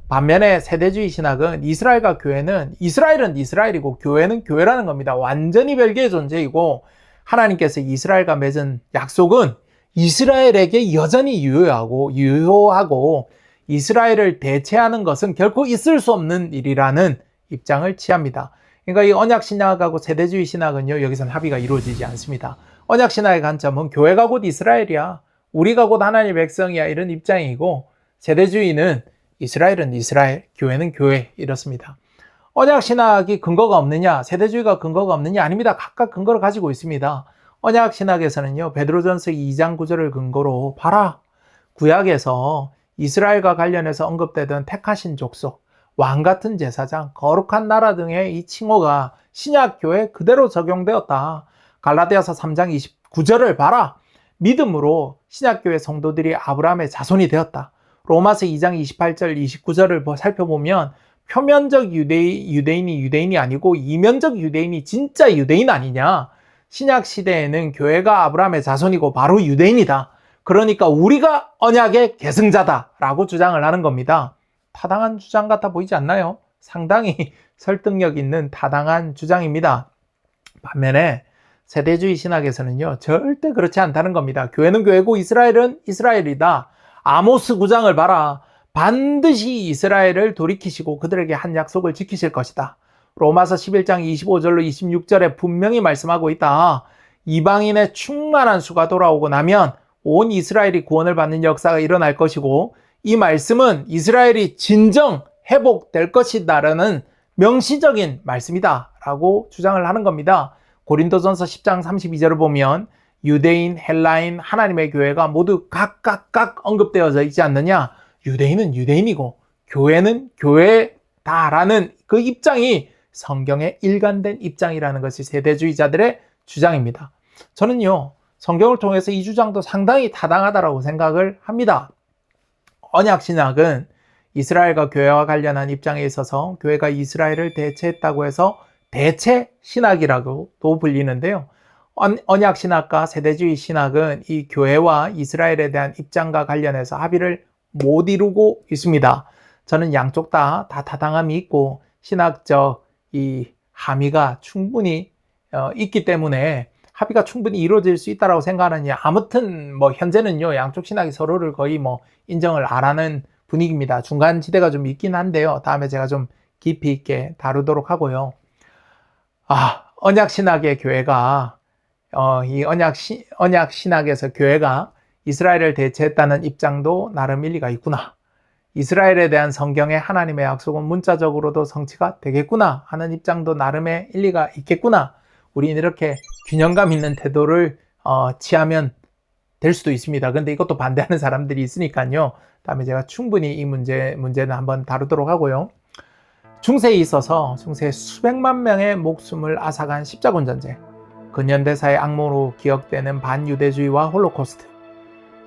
반면에 세대주의 신학은 이스라엘과 교회는, 이스라엘은 이스라엘이고 교회는 교회라는 겁니다. 완전히 별개의 존재이고 하나님께서 이스라엘과 맺은 약속은 이스라엘에게 여전히 유효하고 이스라엘을 대체하는 것은 결코 있을 수 없는 일이라는 입장을 취합니다. 그러니까 이 언약 신학하고 세대주의 신학은요, 여기서는 합의가 이루어지지 않습니다. 언약 신학의 관점은 교회가 곧 이스라엘이야, 우리가 곧 하나님의 백성이야, 이런 입장이고, 세대주의는 이스라엘은 이스라엘, 교회는 교회, 이렇습니다. 언약 신학이 근거가 없느냐, 세대주의가 근거가 없느냐? 아닙니다. 각각 근거를 가지고 있습니다. 언약 신학에서는요, 베드로전서 2장 9절을 근거로 봐라, 구약에서 이스라엘과 관련해서 언급되던 택하신 족속, 왕같은 제사장, 거룩한 나라 등의 이 칭호가 신약교회에 그대로 적용되었다. 갈라디아서 3장 29절을 봐라, 믿음으로 신약교회 성도들이 아브라함의 자손이 되었다. 로마서 2장 28절 29절을 살펴보면 표면적 유대인이 유대인이 아니고 이면적 유대인이 진짜 유대인 아니냐, 신약시대에는 교회가 아브라함의 자손이고 바로 유대인이다, 그러니까 우리가 언약의 계승자다라고 주장을 하는 겁니다. 타당한 주장 같아 보이지 않나요? 상당히 설득력 있는 타당한 주장입니다. 반면에 세대주의 신학에서는요, 절대 그렇지 않다는 겁니다. 교회는 교회고 이스라엘은 이스라엘이다. 아모스 9장을 봐라, 반드시 이스라엘을 돌이키시고 그들에게 한 약속을 지키실 것이다. 로마서 11장 25절로 26절에 분명히 말씀하고 있다. 이방인의 충만한 수가 돌아오고 나면 온 이스라엘이 구원을 받는 역사가 일어날 것이고, 이 말씀은 이스라엘이 진정 회복될 것이다라는 명시적인 말씀이다 라고 주장을 하는 겁니다. 고린도전서 10장 32절을 보면 유대인, 헬라인, 하나님의 교회가 모두 각각 언급되어져 있지 않느냐, 유대인은 유대인이고 교회는 교회다라는 그 입장이 성경의 일관된 입장이라는 것이 세대주의자들의 주장입니다. 저는요, 성경을 통해서 이 주장도 상당히 타당하다고 생각을 합니다. 언약신학은 이스라엘과 교회와 관련한 입장에 있어서 교회가 이스라엘을 대체했다고 해서 대체신학이라고도 불리는데요. 언약신학과 세대주의 신학은 이 교회와 이스라엘에 대한 입장과 관련해서 합의를 못 이루고 있습니다. 저는 양쪽 다 타당함이 있고 신학적 이 함의가 충분히 있기 때문에 합의가 충분히 이루어질 수 있다고 생각하느냐. 아무튼 현재는요, 양쪽 신학이 서로를 거의 인정을 안 하는 분위기입니다. 중간 지대가 좀 있긴 한데요. 다음에 제가 좀 깊이 있게 다루도록 하고요. 언약 신학의 교회가 이 언약 신학에서 교회가 이스라엘을 대체했다는 입장도 나름 일리가 있구나. 이스라엘에 대한 성경의 하나님의 약속은 문자적으로도 성취가 되겠구나 하는 입장도 나름의 일리가 있겠구나. 우리는 이렇게 균형감 있는 태도를 취하면 될 수도 있습니다. 근데 이것도 반대하는 사람들이 있으니까요. 다음에 제가 충분히 이 문제는 한번 다루도록 하고요. 중세에 있어서 중세 수백만 명의 목숨을 앗아간 십자군 전쟁, 근현대사의 악몽으로 기억되는 반유대주의와 홀로코스트,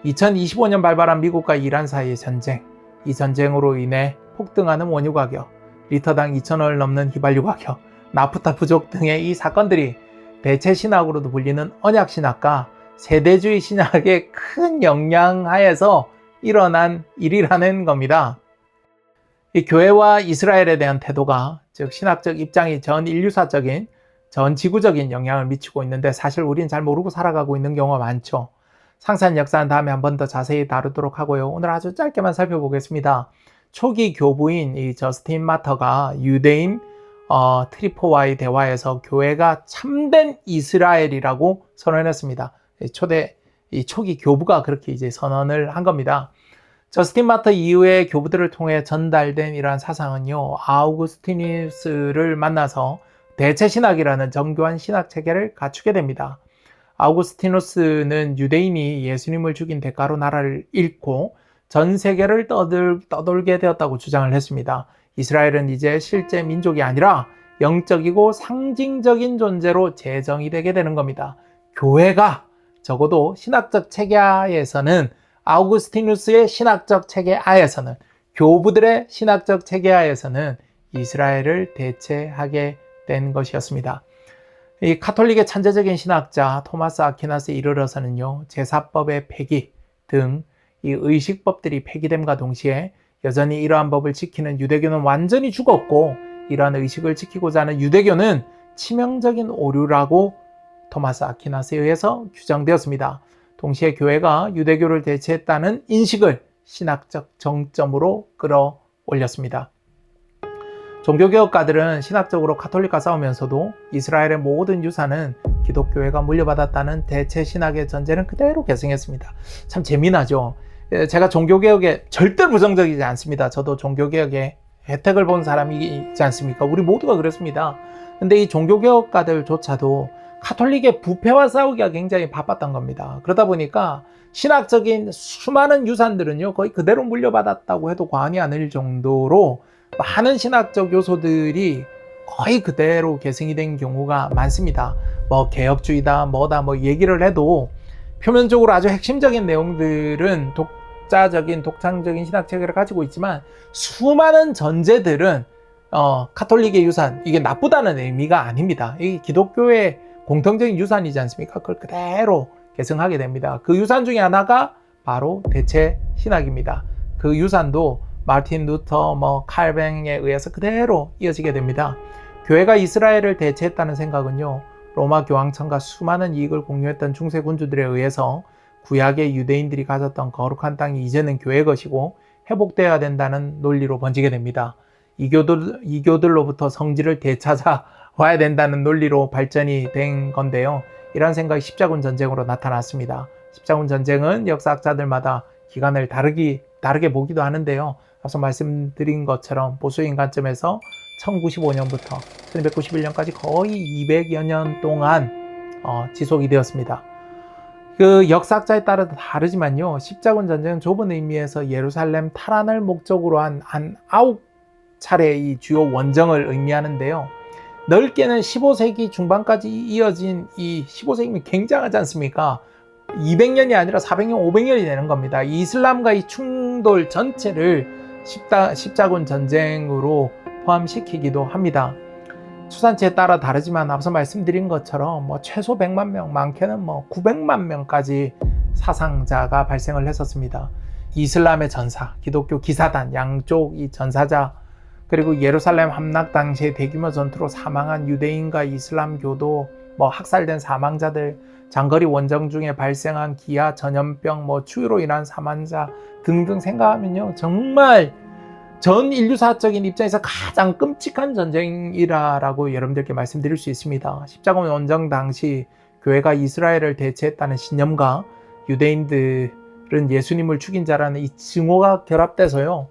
2025년 발발한 미국과 이란 사이의 전쟁, 이 전쟁으로 인해 폭등하는 원유 가격, 리터당 2,000원을 넘는 휘발유 가격, 나프타 부족 등의 이 사건들이 대체 신학으로도 불리는 언약 신학과 세대주의 신학의 큰 영향하에서 일어난 일이라는 겁니다. 이 교회와 이스라엘에 대한 태도가, 즉 신학적 입장이 전 인류사적인, 전 지구적인 영향을 미치고 있는데 사실 우리는 잘 모르고 살아가고 있는 경우가 많죠. 상세한 역사는 다음에 한 번 더 자세히 다루도록 하고요. 오늘 아주 짧게만 살펴보겠습니다. 초기 교부인 이 저스틴 마터가 유대인 트리포와의 대화에서 교회가 참된 이스라엘이라고 선언했습니다. 이 초기 교부가 그렇게 이제 선언을 한 겁니다. 저스틴 마터 이후의 교부들을 통해 전달된 이러한 사상은요, 아우구스티누스를 만나서 대체신학이라는 정교한 신학 체계를 갖추게 됩니다. 아우구스티누스는 유대인이 예수님을 죽인 대가로 나라를 잃고 전 세계를 떠돌게 되었다고 주장을 했습니다. 이스라엘은 이제 실제 민족이 아니라 영적이고 상징적인 존재로 재정이 되게 되는 겁니다. 교회가 적어도 신학적 체계하에서는, 아우구스티누스의 신학적 체계하에서는, 교부들의 신학적 체계하에서는 이스라엘을 대체하게 된 것이었습니다. 이 카톨릭의 천재적인 신학자 토마스 아퀴나스에 이르러서는요, 제사법의 폐기 등 이 의식법들이 폐기됨과 동시에 여전히 이러한 법을 지키는 유대교는 완전히 죽었고, 이러한 의식을 지키고자 하는 유대교는 치명적인 오류라고 토마스 아퀴나스에 의해서 규정되었습니다. 동시에 교회가 유대교를 대체했다는 인식을 신학적 정점으로 끌어올렸습니다. 종교개혁가들은 신학적으로 카톨릭과 싸우면서도 이스라엘의 모든 유산은 기독교회가 물려받았다는 대체 신학의 전제는 그대로 계승했습니다. 참 재미나죠. 제가 종교개혁에 절대 부정적이지 않습니다. 저도 종교개혁에 혜택을 본 사람이지 않습니까? 우리 모두가 그렇습니다. 근데 이 종교개혁가들조차도 카톨릭의 부패와 싸우기가 굉장히 바빴던 겁니다. 그러다 보니까 신학적인 수많은 유산들은요, 거의 그대로 물려받았다고 해도 과언이 아닐 정도로 많은 신학적 요소들이 거의 그대로 계승이 된 경우가 많습니다. 뭐 개혁주의다 뭐다 뭐 얘기를 해도 표면적으로 아주 핵심적인 내용들은 독창적인 신학 체계를 가지고 있지만, 수많은 전제들은 카톨릭의 유산, 이게 나쁘다는 의미가 아닙니다. 이게 기독교의 공통적인 유산이지 않습니까? 그걸 그대로 계승하게 됩니다. 그 유산 중에 하나가 바로 대체 신학입니다. 그 유산도 마틴 루터, 칼뱅에 의해서 그대로 이어지게 됩니다. 교회가 이스라엘을 대체했다는 생각은요, 로마 교황청과 수많은 이익을 공유했던 중세 군주들에 의해서 구약의 유대인들이 가졌던 거룩한 땅이 이제는 교회 것이고 회복되어야 된다는 논리로 번지게 됩니다. 이교들로부터 성지를 되찾아 와야 된다는 논리로 발전이 된 건데요. 이런 생각이 십자군 전쟁으로 나타났습니다. 십자군 전쟁은 역사학자들마다 기간을 다르게 보기도 하는데요. 앞서 말씀드린 것처럼 보수인 관점에서 1095년부터 1291년까지 거의 200여 년 동안 지속이 되었습니다. 그 역사학자에 따라 다르지만요, 십자군 전쟁은 좁은 의미에서 예루살렘 탈환을 목적으로 한 9차례의 이 주요 원정을 의미하는데요. 넓게는 15세기 중반까지 이어진 이 15세기면 굉장하지 않습니까? 200년이 아니라 400년, 500년이 되는 겁니다. 이 이슬람과 이 충돌 전체를 십자군 전쟁으로 포함시키기도 합니다. 추산치에 따라 다르지만 앞서 말씀드린 것처럼 최소 100만 명, 많게는 900만 명까지 사상자가 발생을 했었습니다. 이슬람의 전사, 기독교 기사단, 양쪽 이 전사자, 그리고 예루살렘 함락 당시에 대규모 전투로 사망한 유대인과 이슬람 교도, 학살된 사망자들, 장거리 원정 중에 발생한 기아, 전염병, 추위로 인한 사망자 등등 생각하면요, 정말 전 인류사적인 입장에서 가장 끔찍한 전쟁이라고 여러분들께 말씀드릴 수 있습니다. 십자군 원정 당시 교회가 이스라엘을 대체했다는 신념과 유대인들은 예수님을 죽인 자라는 이 증오가 결합돼서요,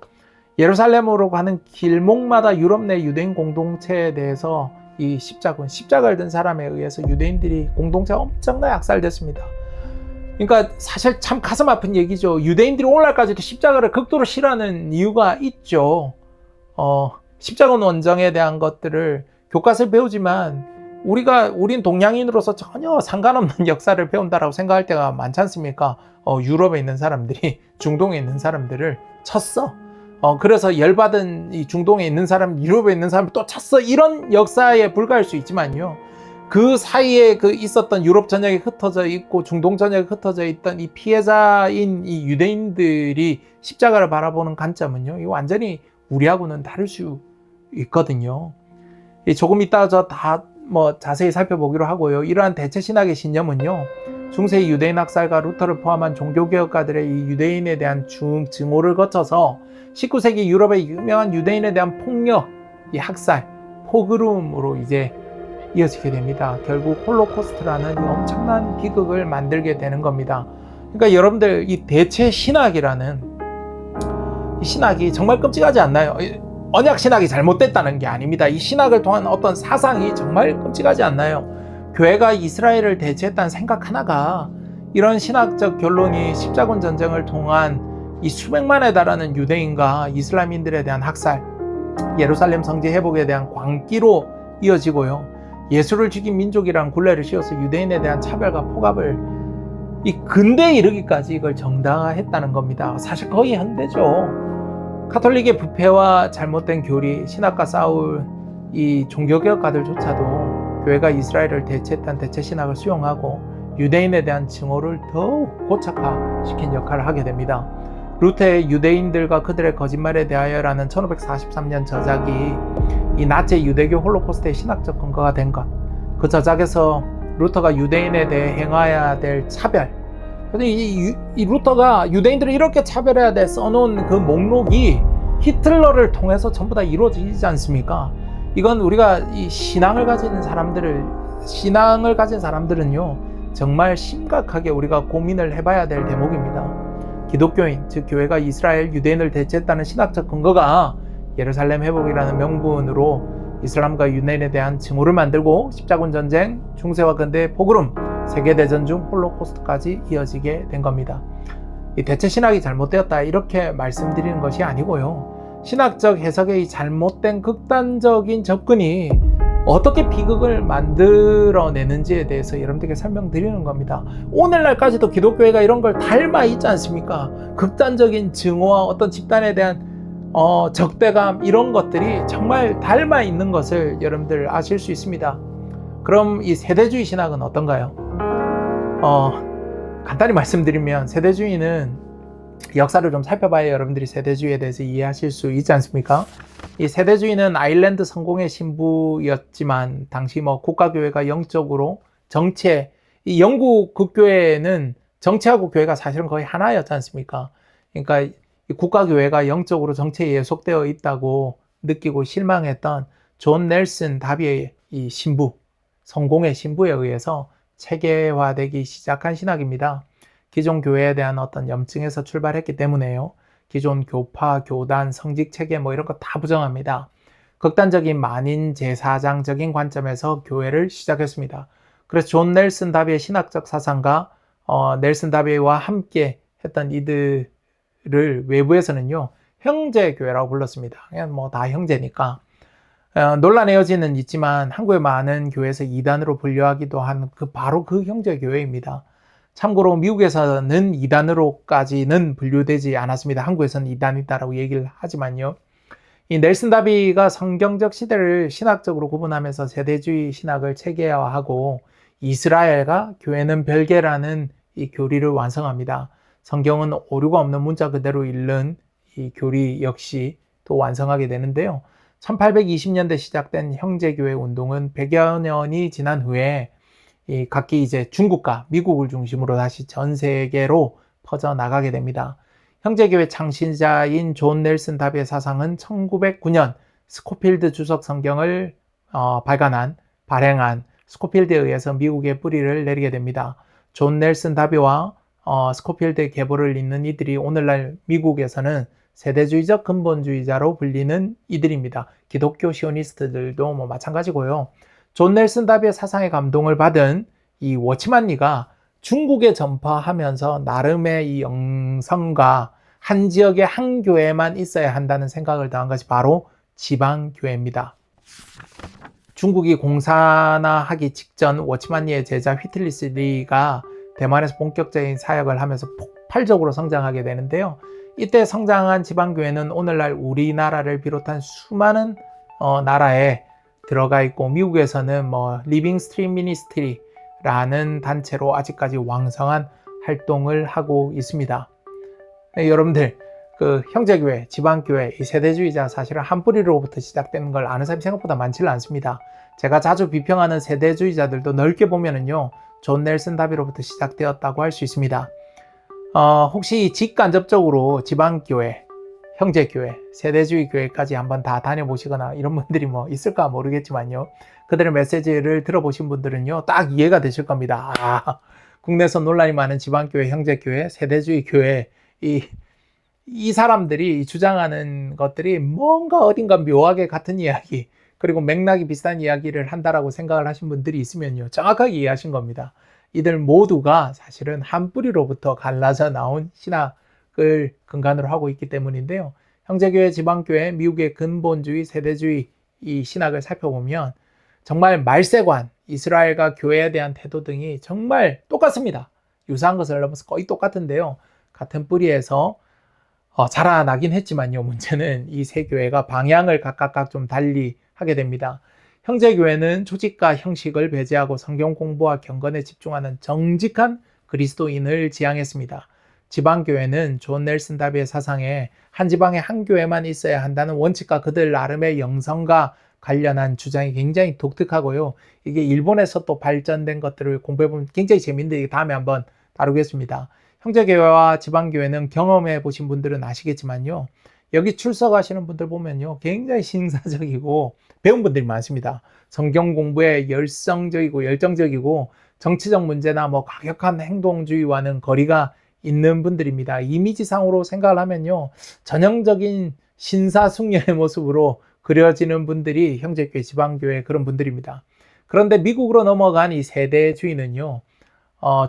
예루살렘으로 가는 길목마다 유럽 내 유대인 공동체에 대해서 이 십자가를 든 사람에 의해서 유대인들이 공동체가 엄청나게 악살됐습니다. 그러니까 사실 참 가슴 아픈 얘기죠. 유대인들이 오늘날까지도 십자가를 극도로 싫어하는 이유가 있죠. 십자군 원정에 대한 것들을 교과서를 배우지만 우린 동양인으로서 전혀 상관없는 역사를 배운다라고 생각할 때가 많지 않습니까? 유럽에 있는 사람들이 중동에 있는 사람들을 쳤어. 그래서 열받은 이 중동에 있는 사람, 유럽에 있는 사람을 또 쳤어. 이런 역사에 불과할 수 있지만요, 그 사이에 있었던 유럽 전역에 흩어져 있고 중동 전역에 흩어져 있던 이 피해자인 이 유대인들이 십자가를 바라보는 관점은요, 이 완전히 우리하고는 다를 수 있거든요. 조금 이따 자세히 살펴보기로 하고요. 이러한 대체 신학의 신념은요, 중세 유대인 학살가 루터를 포함한 종교개혁가들의 이 유대인에 대한 증오를 거쳐서 19세기 유럽의 유명한 유대인에 대한 폭력, 이 학살, 포그름으로 이제 이어지게 됩니다. 결국 홀로코스트라는 이 엄청난 비극을 만들게 되는 겁니다. 그러니까 여러분들, 이 대체 신학이라는 이 신학이 정말 끔찍하지 않나요? 언약 신학이 잘못됐다는 게 아닙니다. 이 신학을 통한 어떤 사상이 정말 끔찍하지 않나요? 교회가 이스라엘을 대체했다는 생각 하나가 이런 신학적 결론이 십자군 전쟁을 통한 이 수백만에 달하는 유대인과 이슬람인들에 대한 학살, 예루살렘 성지 회복에 대한 광기로 이어지고요. 예수를 죽인 민족이란 굴레를 씌워서 유대인에 대한 차별과 포갑을 이 근대에 이르기까지 이걸 정당화했다는 겁니다. 사실 거의 현대죠. 가톨릭의 부패와 잘못된 교리, 신학과 싸울 이 종교개혁가들조차도 교회가 이스라엘을 대체했다는 대체 신학을 수용하고 유대인에 대한 증오를 더욱 고착화시킨 역할을 하게 됩니다. 루터의 유대인들과 그들의 거짓말에 대하여라는 1543년 저작이 이 나치 유대교 홀로코스트의 신학적 근거가 된 것, 그 저작에서 루터가 유대인에 대해 행해야 될 차별, 이 루터가 유대인들을 이렇게 차별해야 돼 써놓은 그 목록이 히틀러를 통해서 전부 다 이루어지지 않습니까? 이건 우리가 이 신앙을 가진 사람들은요, 정말 심각하게 우리가 고민을 해봐야 될 대목입니다. 기독교인, 즉 교회가 이스라엘 유대인을 대체했다는 신학적 근거가 예루살렘 회복이라는 명분으로 이슬람과 유대인에 대한 증오를 만들고 십자군 전쟁, 중세와 근대의 포그름, 세계대전 중 홀로코스트까지 이어지게 된 겁니다. 이 대체 신학이 잘못되었다 이렇게 말씀드리는 것이 아니고요. 신학적 해석의 잘못된 극단적인 접근이 어떻게 비극을 만들어내는지에 대해서 여러분들에게 설명드리는 겁니다. 오늘날까지도 기독교회가 이런 걸 닮아 있지 않습니까? 극단적인 증오와 어떤 집단에 대한 적대감, 이런 것들이 정말 닮아 있는 것을 여러분들 아실 수 있습니다. 그럼 이 세대주의 신학은 어떤가요? 간단히 말씀드리면 세대주의는 역사를 좀 살펴봐야 여러분들이 세대주의에 대해서 이해하실 수 있지 않습니까? 이 세대주의는 아일랜드 성공의 신부였지만 당시 국가교회가 영적으로 이 영국 국교회는 정치하고 교회가 사실은 거의 하나였지 않습니까? 그러니까 이 국가교회가 영적으로 정치에 예속되어 있다고 느끼고 실망했던 존 넬슨 다비의 이 신부, 성공의 신부에 의해서 체계화되기 시작한 신학입니다. 기존 교회에 대한 어떤 염증에서 출발했기 때문에요. 기존 교파, 교단, 성직체계 이런 거 다 부정합니다. 극단적인 만인 제사장적인 관점에서 교회를 시작했습니다. 그래서 존 넬슨 다비의 신학적 사상과 넬슨 다비와 함께 했던 이들을 외부에서는요, 형제교회라고 불렀습니다. 그냥 다 형제니까. 논란의 여지는 있지만 한국의 많은 교회에서 이단으로 분류하기도 한 바로 그 형제교회입니다. 참고로 미국에서는 이단으로까지는 분류되지 않았습니다. 한국에서는 이단이다라고 얘기를 하지만요. 이 넬슨 다비가 성경적 시대를 신학적으로 구분하면서 세대주의 신학을 체계화하고 이스라엘과 교회는 별개라는 이 교리를 완성합니다. 성경은 오류가 없는 문자 그대로 읽는 이 교리 역시 또 완성하게 되는데요. 1820년대 시작된 형제교회 운동은 100여 년이 지난 후에 이 각기 이제 중국과 미국을 중심으로 다시 전 세계로 퍼져나가게 됩니다. 형제교회 창시자인 존 넬슨 다비의 사상은 1909년 스코필드 주석 성경을 발행한 스코필드에 의해서 미국의 뿌리를 내리게 됩니다. 존 넬슨 다비와 스코필드의 계보를 잇는 이들이 오늘날 미국에서는 세대주의적 근본주의자로 불리는 이들입니다. 기독교 시오니스트들도 마찬가지고요. 존 넬슨 다비의 사상에 감동을 받은 이 워치만 리가 중국에 전파하면서 나름의 이 영성과 한 지역의 한 교회만 있어야 한다는 생각을 더한 것이 바로 지방교회입니다. 중국이 공산화하기 직전 워치만 리의 제자 휘틀리스 리가 대만에서 본격적인 사역을 하면서 폭발적으로 성장하게 되는데요. 이때 성장한 지방교회는 오늘날 우리나라를 비롯한 수많은 나라에 들어가 있고 미국에서는 리빙 스트림 미니스트리라는 단체로 아직까지 왕성한 활동을 하고 있습니다. 네, 여러분들 그 형제교회, 지방교회, 이 세대주의자 사실은 한 뿌리로부터 시작되는 걸 아는 사람이 생각보다 많지는 않습니다. 제가 자주 비평하는 세대주의자들도 넓게 보면은요, 존 넬슨 다비로부터 시작되었다고 할 수 있습니다. 혹시 직간접적으로 지방교회, 형제교회, 세대주의 교회까지 한번 다 다녀보시거나 이런 분들이 뭐 있을까 모르겠지만요. 그들의 메시지를 들어보신 분들은요, 딱 이해가 되실 겁니다. 국내에서 논란이 많은 지방교회, 형제교회, 세대주의 교회, 이 사람들이 주장하는 것들이 뭔가 어딘가 묘하게 같은 이야기, 그리고 맥락이 비슷한 이야기를 한다라고 생각을 하신 분들이 있으면요, 정확하게 이해하신 겁니다. 이들 모두가 사실은 한 뿌리로부터 갈라져 나온 신학을 근간으로 하고 있기 때문인데요. 형제교회, 지방교회, 미국의 근본주의, 세대주의 이 신학을 살펴보면 정말 말세관, 이스라엘과 교회에 대한 태도 등이 정말 똑같습니다. 유사한 것을 넘어서 거의 똑같은데요. 같은 뿌리에서 자라나긴 했지만요. 문제는 이 세 교회가 방향을 각각 좀 달리 하게 됩니다. 형제교회는 조직과 형식을 배제하고 성경 공부와 경건에 집중하는 정직한 그리스도인을 지향했습니다. 지방교회는 존 넬슨 다비의 사상에 한 지방에 한 교회만 있어야 한다는 원칙과 그들 나름의 영성과 관련한 주장이 굉장히 독특하고요. 이게 일본에서 또 발전된 것들을 공부해보면 굉장히 재밌는데 다음에 한번 다루겠습니다. 형제교회와 지방교회는 경험해 보신 분들은 아시겠지만요. 여기 출석하시는 분들 보면요. 굉장히 신사적이고 배운 분들이 많습니다. 성경 공부에 열성적이고 열정적이고 정치적 문제나 뭐 과격한 행동주의와는 거리가 있는 분들입니다. 이미지상으로 생각을 하면요. 전형적인 신사숙녀의 모습으로 그려지는 분들이 형제교회, 지방교회 그런 분들입니다. 그런데 미국으로 넘어간 이 세대주의는요.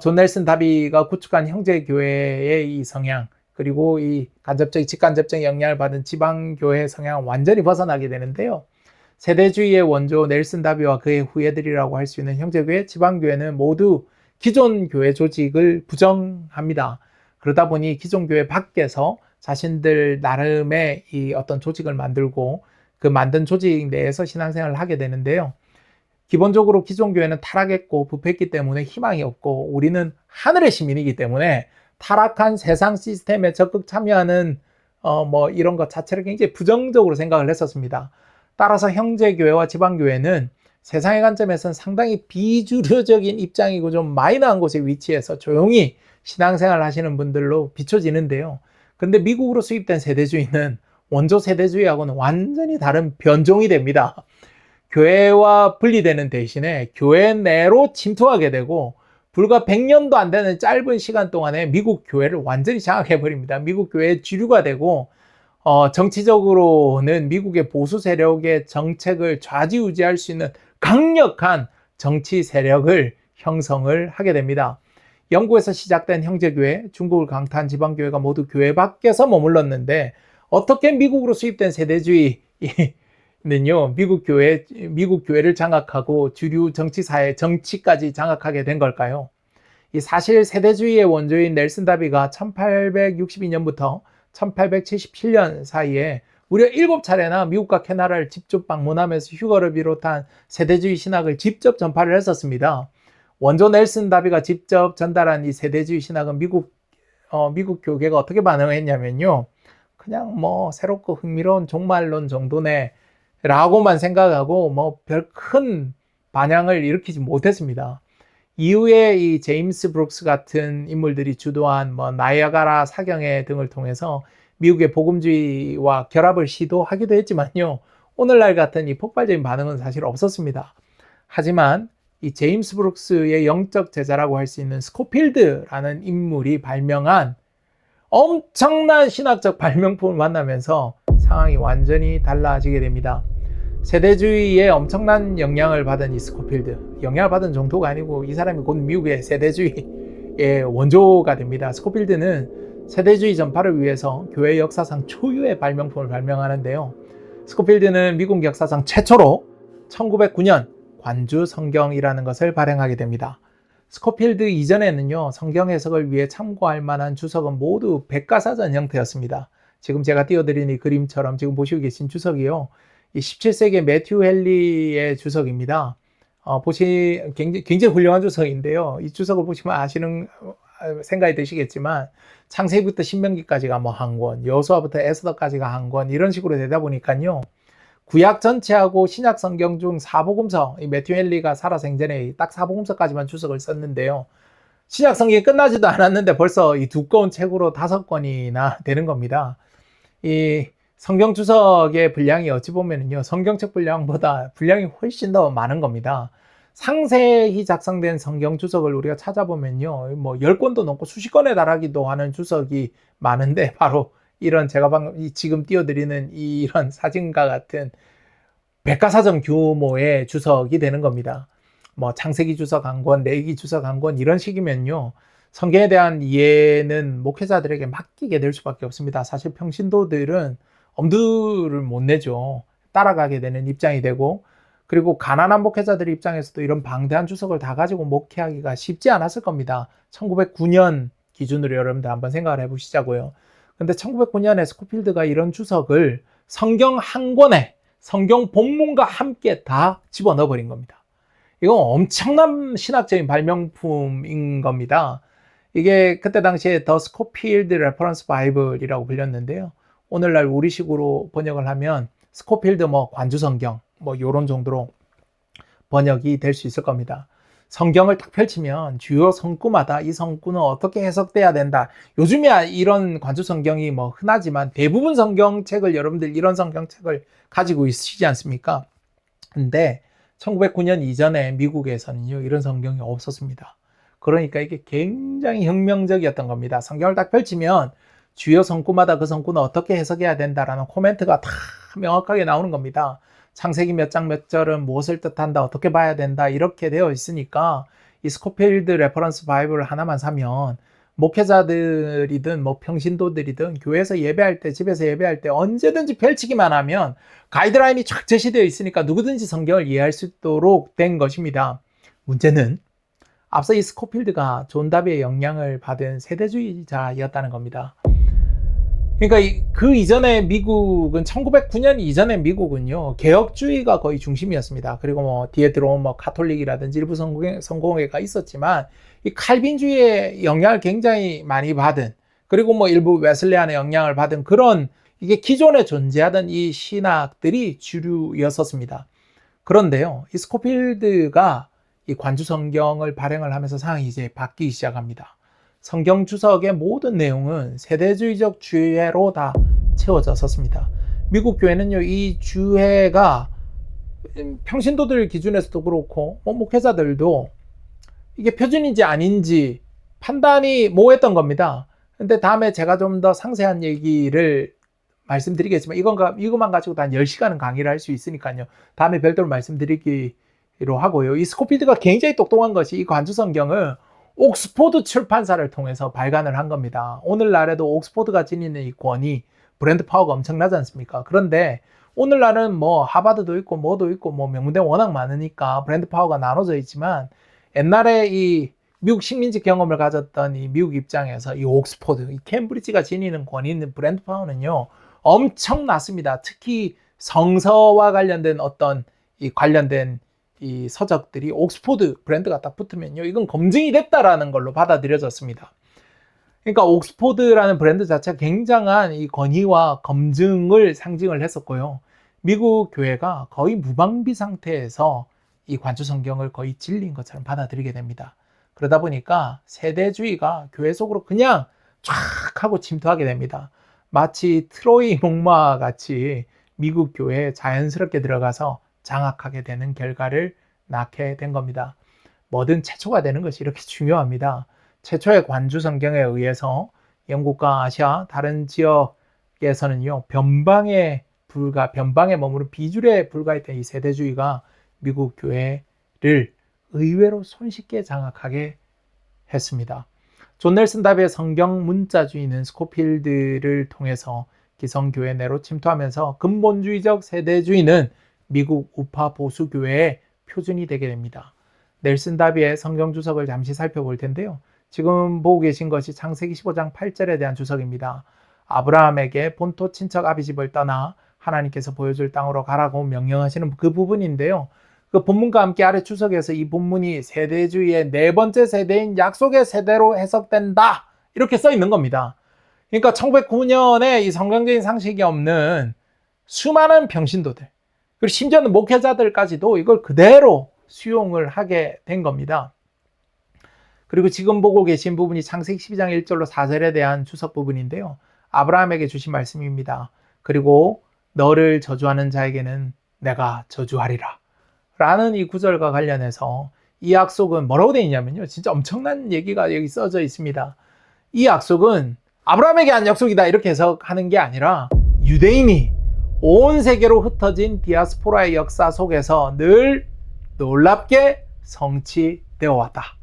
존 넬슨 다비가 구축한 형제교회의 이 성향, 그리고 이 직간접적인 영향을 받은 지방교회 성향을 완전히 벗어나게 되는데요. 세대주의의 원조 넬슨 다비와 그의 후예들이라고 할 수 있는 형제교회, 지방교회는 모두 기존 교회 조직을 부정합니다. 그러다 보니 기존 교회 밖에서 자신들 나름의 이 어떤 조직을 만들고 그 만든 조직 내에서 신앙생활을 하게 되는데요. 기본적으로 기존 교회는 타락했고 부패했기 때문에 희망이 없고 우리는 하늘의 시민이기 때문에 타락한 세상 시스템에 적극 참여하는 이런 것 자체를 굉장히 부정적으로 생각을 했었습니다. 따라서 형제교회와 지방교회는 세상의 관점에서는 상당히 비주류적인 입장이고 좀 마이너한 곳에 위치해서 조용히 신앙생활을 하시는 분들로 비춰지는데요. 근데 미국으로 수입된 세대주의는 원조 세대주의하고는 완전히 다른 변종이 됩니다. 교회와 분리되는 대신에 교회 내로 침투하게 되고 불과 100년도 안 되는 짧은 시간 동안에 미국 교회를 완전히 장악해버립니다. 미국 교회의 주류가 되고 정치적으로는 미국의 보수 세력의 정책을 좌지우지할 수 있는 강력한 정치 세력을 형성을 하게 됩니다. 영국에서 시작된 형제교회, 중국을 강타한 지방교회가 모두 교회 밖에서 머물렀는데 어떻게 미국으로 수입된 세대주의는요, 미국 교회를 장악하고 주류 정치사회, 정치까지 장악하게 된 걸까요? 이 사실 세대주의의 원조인 넬슨 다비가 1862년부터 1877년 사이에 무려 7차례나 미국과 캐나다를 직접 방문하면서 휴거를 비롯한 세대주의 신학을 직접 전파를 했었습니다. 원조 넬슨 다비가 직접 전달한 이 세대주의 신학은 미국 교계가 어떻게 반응했냐면요. 그냥 새롭고 흥미로운 종말론 정도네 라고만 생각하고 별 큰 반향을 일으키지 못했습니다. 이후에 이 제임스 브룩스 같은 인물들이 주도한 나이아가라 사경회 등을 통해서 미국의 복음주의와 결합을 시도하기도 했지만요. 오늘날 같은 이 폭발적인 반응은 사실 없었습니다. 하지만 이 제임스 브룩스의 영적 제자라고 할 수 있는 스코필드라는 인물이 발명한 엄청난 신학적 발명품을 만나면서 상황이 완전히 달라지게 됩니다. 세대주의에 엄청난 영향을 받은 이 스코필드, 영향을 받은 정도가 아니고 이 사람이 곧 미국의 세대주의의 원조가 됩니다. 스코필드는 세대주의 전파를 위해서 교회 역사상 초유의 발명품을 발명하는데요. 스코필드는 미국 역사상 최초로 1909년 관주 성경이라는 것을 발행하게 됩니다. 스코필드 이전에는요, 성경 해석을 위해 참고할 만한 주석은 모두 백과사전 형태였습니다. 지금 제가 띄워드린 이 그림처럼 지금 보시고 계신 주석이요, 이 17세기 매튜 헨리의 주석입니다. 굉장히 훌륭한 주석인데요. 이 주석을 보시면 생각이 드시겠지만 창세기부터 신명기까지가 뭐 한 권, 여호수아부터 에스더까지가 한 권 이런 식으로 되다 보니까요. 구약 전체하고 신약 성경 중 사복음서, 이 매튜 헨리가 살아 생전에 딱 사복음서까지만 주석을 썼는데요. 신약 성경이 끝나지도 않았는데 벌써 이 두꺼운 책으로 5권이나 되는 겁니다. 이 성경 주석의 분량이 어찌 보면은요, 성경책 분량보다 분량이 훨씬 더 많은 겁니다. 상세히 작성된 성경 주석을 우리가 찾아보면요, 뭐 10권도 넘고 수십 권에 달하기도 하는 주석이 많은데, 바로 이런 제가 방금 지금 띄워드리는 이런 사진과 같은 백과사전 규모의 주석이 되는 겁니다. 뭐 창세기 주석 한 권, 레위기 주석 한 권 이런 식이면요, 성경에 대한 이해는 목회자들에게 맡기게 될 수밖에 없습니다. 사실 평신도들은 엄두를 못 내죠. 따라가게 되는 입장이 되고, 그리고 가난한 목회자들 입장에서도 이런 방대한 주석을 다 가지고 목회하기가 쉽지 않았을 겁니다. 1909년 기준으로 여러분들 한번 생각을 해보시자고요. 근데 1909년에 스코필드가 이런 주석을 성경 한 권에 성경 본문과 함께 다 집어넣어 버린 겁니다. 이건 엄청난 신학적인 발명품인 겁니다. 이게 그때 당시에 더 스코필드 레퍼런스 바이블이라고 불렸는데요. 오늘날 우리식으로 번역을 하면 스코필드 뭐 관주성경 뭐 요런 정도로 번역이 될 수 있을 겁니다. 성경을 딱 펼치면 주요 성구마다 이 성구는 어떻게 해석돼야 된다. 요즘이야 이런 관주성경이 뭐 흔하지만 대부분 성경책을 여러분들 이런 성경책을 가지고 있으시지 않습니까? 근데 1909년 이전에 미국에서는요, 이런 성경이 없었습니다. 그러니까 이게 굉장히 혁명적이었던 겁니다. 성경을 딱 펼치면 주요 성구마다 그 성구는 어떻게 해석해야 된다라는 코멘트가 다 명확하게 나오는 겁니다. 창세기 몇 장 몇 절은 무엇을 뜻한다, 어떻게 봐야 된다 이렇게 되어 있으니까 이 스코필드 레퍼런스 바이블 하나만 사면 목회자들이든 뭐 평신도들이든 교회에서 예배할 때, 집에서 예배할 때 언제든지 펼치기만 하면 가이드라인이 쫙 제시되어 있으니까 누구든지 성경을 이해할 수 있도록 된 것입니다. 문제는 앞서 이 스코필드가 존 다비의 영향을 받은 세대주의자였다는 겁니다. 그러니까 그 이전에 미국은 1909년 이전에 미국은요, 개혁주의가 거의 중심이었습니다. 그리고 뭐 뒤에 들어온 뭐 가톨릭이라든지 일부 성공회가 있었지만 이 칼빈주의의 영향을 굉장히 많이 받은, 그리고 뭐 일부 웨슬레안의 영향을 받은 그런, 이게 기존에 존재하던 이 신학들이 주류였었습니다. 그런데요, 이 스코필드가 이 관주 성경을 발행을 하면서 상황이 이제 바뀌기 시작합니다. 성경 주석의 모든 내용은 세대주의적 주해로 다 채워졌었습니다. 미국 교회는요, 이 주해가 평신도들 기준에서도 그렇고 뭐 목회자들도 이게 표준인지 아닌지 판단이 모호했던 겁니다. 근데 다음에 제가 좀 더 상세한 얘기를 말씀드리겠지만 이것만 가지고 한 10시간은 강의를 할 수 있으니까요. 다음에 별도로 말씀드리기로 하고요. 이 스코필드가 굉장히 똑똑한 것이 이 관주 성경을 옥스포드 출판사를 통해서 발간을 한 겁니다. 오늘날에도 옥스포드가 지니는 이 권위, 브랜드 파워가 엄청나지 않습니까? 그런데 오늘날은 뭐 하버드도 있고 뭐도 있고 뭐 명문대 워낙 많으니까 브랜드 파워가 나눠져 있지만, 옛날에 이 미국 식민지 경험을 가졌던 이 미국 입장에서 이 옥스포드, 이 캠브리지가 지니는 권위 있는 브랜드 파워는요, 엄청났습니다. 특히 성서와 관련된 어떤 이 관련된 이 서적들이 옥스포드 브랜드가 딱 붙으면요, 이건 검증이 됐다라는 걸로 받아들여졌습니다. 그러니까 옥스포드라는 브랜드 자체가 굉장한 이 권위와 검증을 상징을 했었고요. 미국 교회가 거의 무방비 상태에서 이 관주 성경을 거의 진리인 것처럼 받아들이게 됩니다. 그러다 보니까 세대주의가 교회 속으로 그냥 쫙 하고 침투하게 됩니다. 마치 트로이 목마 같이 미국 교회에 자연스럽게 들어가서 장악하게 되는 결과를 낳게 된 겁니다. 뭐든 최초가 되는 것이 이렇게 중요합니다. 최초의 관주 성경에 의해서 영국과 아시아 다른 지역에서는요, 변방에 머무른 비주류에 불과했던 이 세대주의가 미국 교회를 의외로 손쉽게 장악하게 했습니다. 존 넬슨 다비의 성경 문자주의는 스코필드를 통해서 기성교회 내로 침투하면서 근본주의적 세대주의는 미국 우파 보수교회의 표준이 되게 됩니다. 넬슨 다비의 성경 주석을 잠시 살펴볼 텐데요. 지금 보고 계신 것이 창세기 15장 8절에 대한 주석입니다. 아브라함에게 본토 친척 아비 집을 떠나 하나님께서 보여줄 땅으로 가라고 명령하시는 그 부분인데요. 그 본문과 함께 아래 주석에서 이 본문이 세대주의의 네 번째 세대인 약속의 세대로 해석된다. 이렇게 써 있는 겁니다. 그러니까 1909년에 이 성경적인 상식이 없는 수많은 평신도들, 그리고 심지어는 목회자들까지도 이걸 그대로 수용을 하게 된 겁니다. 그리고 지금 보고 계신 부분이 창세기 12장 1절로 4절에 대한 주석 부분인데요. 아브라함에게 주신 말씀입니다. 그리고 너를 저주하는 자에게는 내가 저주하리라. 라는 이 구절과 관련해서 이 약속은 뭐라고 되어 있냐면요. 진짜 엄청난 얘기가 여기 써져 있습니다. 이 약속은 아브라함에게 한 약속이다 이렇게 해석하는 게 아니라 유대인이 온 세계로 흩어진 디아스포라의 역사 속에서 늘 놀랍게 성취되어 왔다.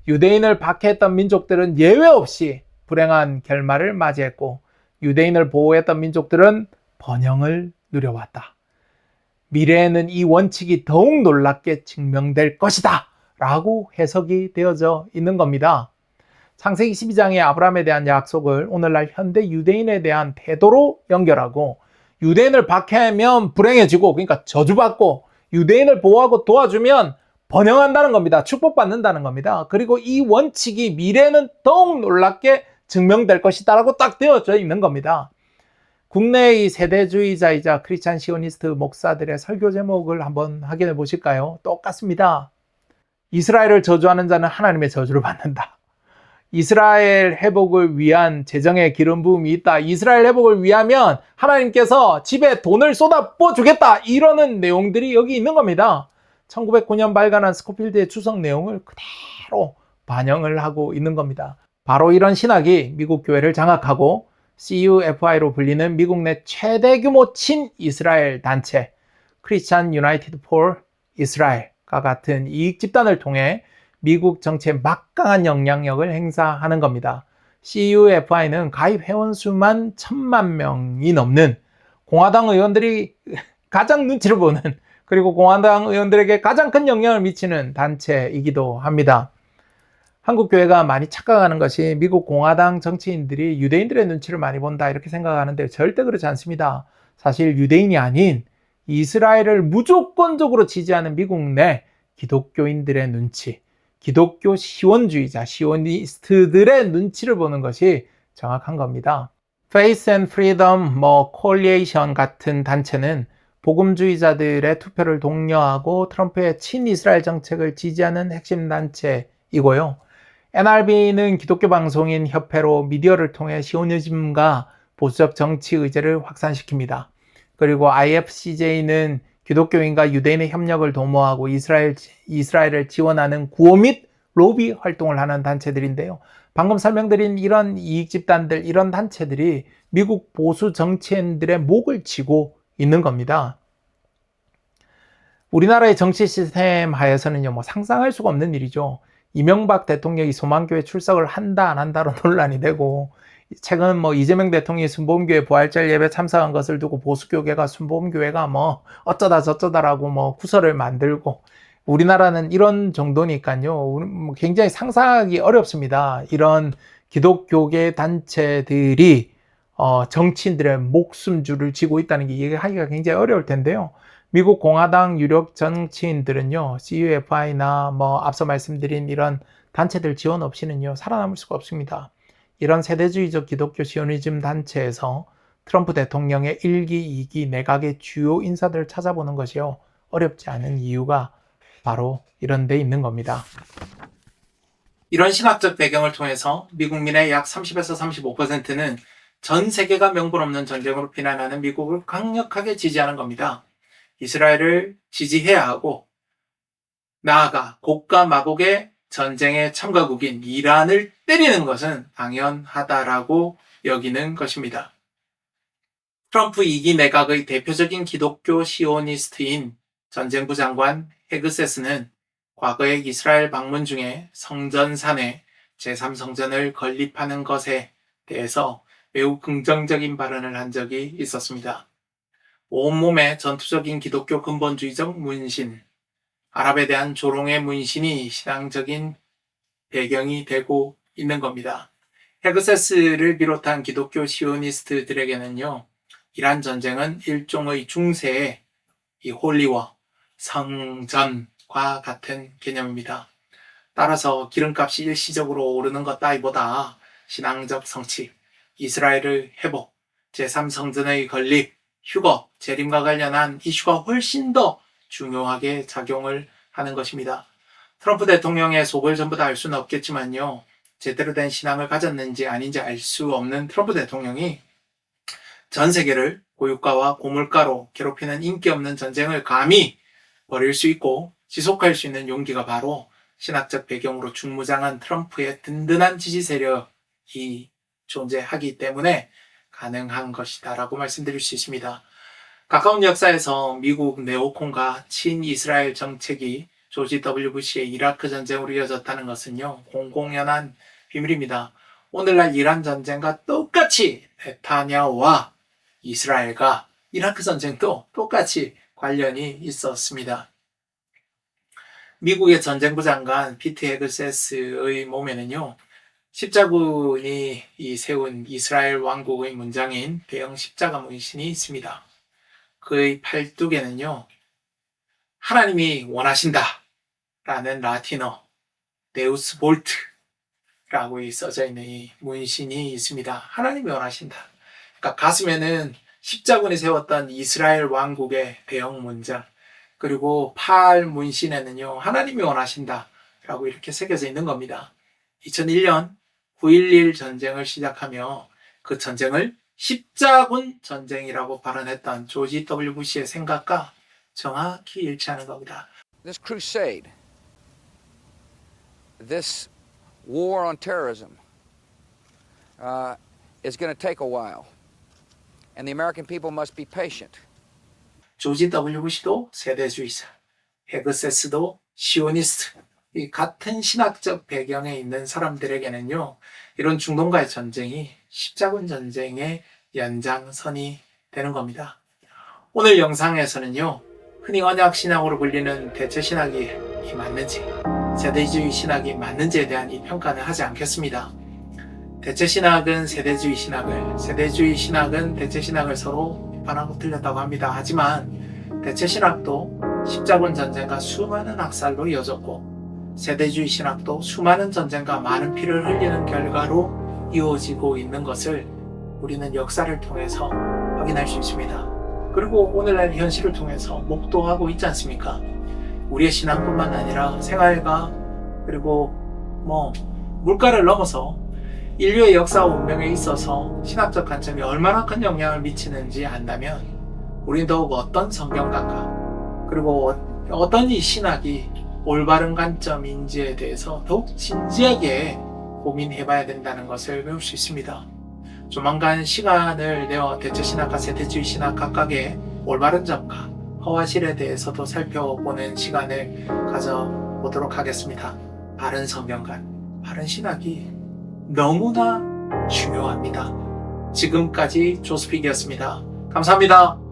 유대인을 박해했던 민족들은 예외 없이 불행한 결말을 맞이했고 유대인을 보호했던 민족들은 번영을 누려왔다. 미래에는 이 원칙이 더욱 놀랍게 증명될 것이다 라고 해석이 되어져 있는 겁니다. 창세기 12장의 아브라함에 대한 약속을 오늘날 현대 유대인에 대한 태도로 연결하고 유대인을 박해하면 불행해지고 그러니까 저주받고 유대인을 보호하고 도와주면 번영한다는 겁니다. 축복받는다는 겁니다. 그리고 이 원칙이 미래는 더욱 놀랍게 증명될 것이다 라고 딱 되어져 있는 겁니다. 국내의 세대주의자이자 크리스찬 시오니스트 목사들의 설교 제목을 한번 확인해 보실까요? 똑같습니다. 이스라엘을 저주하는 자는 하나님의 저주를 받는다. 이스라엘 회복을 위한 재정의 기름 부음이 있다. 이스라엘 회복을 위하면 하나님께서 집에 돈을 쏟아부어 주겠다. 이러는 내용들이 여기 있는 겁니다. 1909년 발간한 스코필드의 추석 내용을 그대로 반영을 하고 있는 겁니다. 바로 이런 신학이 미국 교회를 장악하고 CUFI로 불리는 미국 내 최대 규모 친이스라엘 단체 크리스찬 유나이티드 폴 이스라엘과 같은 이익 집단을 통해 미국 정치에 막강한 영향력을 행사하는 겁니다. CUFI는 가입 회원 수만 1,000만 명이 넘는 공화당 의원들이 가장 눈치를 보는 그리고 공화당 의원들에게 가장 큰 영향을 미치는 단체이기도 합니다. 한국 교회가 많이 착각하는 것이 미국 공화당 정치인들이 유대인들의 눈치를 많이 본다 이렇게 생각하는데 절대 그렇지 않습니다. 사실 유대인이 아닌 이스라엘을 무조건적으로 지지하는 미국 내 기독교인들의 눈치, 기독교 시원주의자, 시오니스트들의 눈치를 보는 것이 정확한 겁니다. Faith and Freedom Coalition 같은 단체는 복음주의자들의 투표를 독려하고 트럼프의 친이스라엘 정책을 지지하는 핵심 단체이고요. NRB는 기독교 방송인 협회로 미디어를 통해 시오니즘과 보수적 정치 의제를 확산시킵니다. 그리고 IFCJ는 기독교인과 유대인의 협력을 도모하고 이스라엘을 지원하는 구호 및 로비 활동을 하는 단체들인데요. 방금 설명드린 이런 이익 집단들, 이런 단체들이 미국 보수 정치인들의 목을 치고 있는 겁니다. 우리나라의 정치 시스템 하에서는요, 상상할 수가 없는 일이죠. 이명박 대통령이 소망교회 출석을 한다 안 한다로 논란이 되고 최근 이재명 대통령이 순복음교회 부활절 예배 참석한 것을 두고 보수교계가 순복음교회가 어쩌다 저쩌다라고 구설을 만들고 우리나라는 이런 정도니까요. 굉장히 상상하기 어렵습니다. 이런 기독교계 단체들이 정치인들의 목숨줄을 쥐고 있다는 게 이해하기가 굉장히 어려울 텐데요. 미국 공화당 유력 정치인들은요, CUFI나 앞서 말씀드린 이런 단체들 지원 없이는요, 살아남을 수가 없습니다. 이런 세대주의적 기독교 시오니즘 단체에서 트럼프 대통령의 1기, 2기 내각의 주요 인사들을 찾아보는 것이요, 어렵지 않은 이유가 바로 이런 데 있는 겁니다. 이런 신학적 배경을 통해서 미국민의 약 30에서 35%는 전 세계가 명분 없는 전쟁으로 비난하는 미국을 강력하게 지지하는 겁니다. 이스라엘을 지지해야 하고 나아가 곡과 마곡의 전쟁의 참가국인 이란을 때리는 것은 당연하다라고 여기는 것입니다. 트럼프 2기 내각의 대표적인 기독교 시오니스트인 전쟁부 장관 헤그세스는 과거에 이스라엘 방문 중에 성전산에 제3성전을 건립하는 것에 대해서 매우 긍정적인 발언을 한 적이 있었습니다. 온몸에 전투적인 기독교 근본주의적 문신, 아랍에 대한 조롱의 문신이 신앙적인 배경이 되고 있는 겁니다. 헤그세스를 비롯한 기독교 시오니스트들에게는요, 이란 전쟁은 일종의 중세의 이 홀리워, 성전과 같은 개념입니다. 따라서 기름값이 일시적으로 오르는 것 따위보다 신앙적 성취, 이스라엘의 회복, 제3성전의 건립, 휴거, 재림과 관련한 이슈가 훨씬 더 중요하게 작용을 하는 것입니다. 트럼프 대통령의 속을 전부 다 알 수는 없겠지만요. 제대로 된 신앙을 가졌는지 아닌지 알 수 없는 트럼프 대통령이 전 세계를 고유가와 고물가로 괴롭히는 인기 없는 전쟁을 감히 벌일 수 있고 지속할 수 있는 용기가 바로 신학적 배경으로 중무장한 트럼프의 든든한 지지 세력이 존재하기 때문에 가능한 것이다라고 말씀드릴 수 있습니다. 가까운 역사에서 미국 네오콘과 친이스라엘 정책이 조지 W 부시의 이라크 전쟁으로 이어졌다는 것은요, 공공연한 비밀입니다. 오늘날 이란 전쟁과 똑같이 네타냐후와 이스라엘과 이라크 전쟁도 똑같이 관련이 있었습니다. 미국의 전쟁부 장관 피트 헤그세스의 몸에는요, 십자군이 세운 이스라엘 왕국의 문장인 대형 십자가 문신이 있습니다. 그의 팔뚝에는요, 하나님이 원하신다 라는 라틴어 데우스 볼트라고 써져 있는 이 문신이 있습니다. 하나님이 원하신다. 그러니까 가슴에는 십자군이 세웠던 이스라엘 왕국의 대형 문장, 그리고 팔 문신에는요, 하나님이 원하신다 라고 이렇게 새겨져 있는 겁니다. 2001년 9.11 전쟁을 시작하며 그 전쟁을 십자군 전쟁이라고 발언했던 조지 W 부시의 생각과 정확히 일치하는 겁니다. This crusade, this war on terrorism, is going to take a while, and the American people must be patient. 조지 W 부시도 세대주의자, 헤그세스도 시오니스트, 이 같은 신학적 배경에 있는 사람들에게는요, 이런 중동과의 전쟁이 십자군 전쟁의 연장선이 되는 겁니다. 오늘 영상에서는요, 흔히 언약 신학으로 불리는 대체 신학이 맞는지, 세대주의 신학이 맞는지에 대한 이 평가는 하지 않겠습니다. 대체 신학은 세대주의 신학을, 세대주의 신학은 대체 신학을 서로 비판하고 틀렸다고 합니다. 하지만 대체 신학도 십자군 전쟁과 수많은 학살로 이어졌고, 세대주의 신학도 수많은 전쟁과 많은 피를 흘리는 결과로 이루어지고 있는 것을 우리는 역사를 통해서 확인할 수 있습니다. 그리고 오늘날 현실을 통해서 목도하고 있지 않습니까? 우리의 신앙뿐만 아니라 생활과 그리고 물가를 넘어서 인류의 역사와 운명에 있어서 신학적 관점이 얼마나 큰 영향을 미치는지 안다면 우리는 더욱 어떤 성경관과 그리고 어떤 이 신학이 올바른 관점인지에 대해서 더욱 진지하게 고민해봐야 된다는 것을 배울 수 있습니다. 조만간 시간을 내어 대체 신학과 세대주의 신학 각각의 올바른 점과 허와실에 대해서도 살펴보는 시간을 가져보도록 하겠습니다. 바른 성경관, 바른 신학이 너무나 중요합니다. 지금까지 조스픽이었습니다. 감사합니다.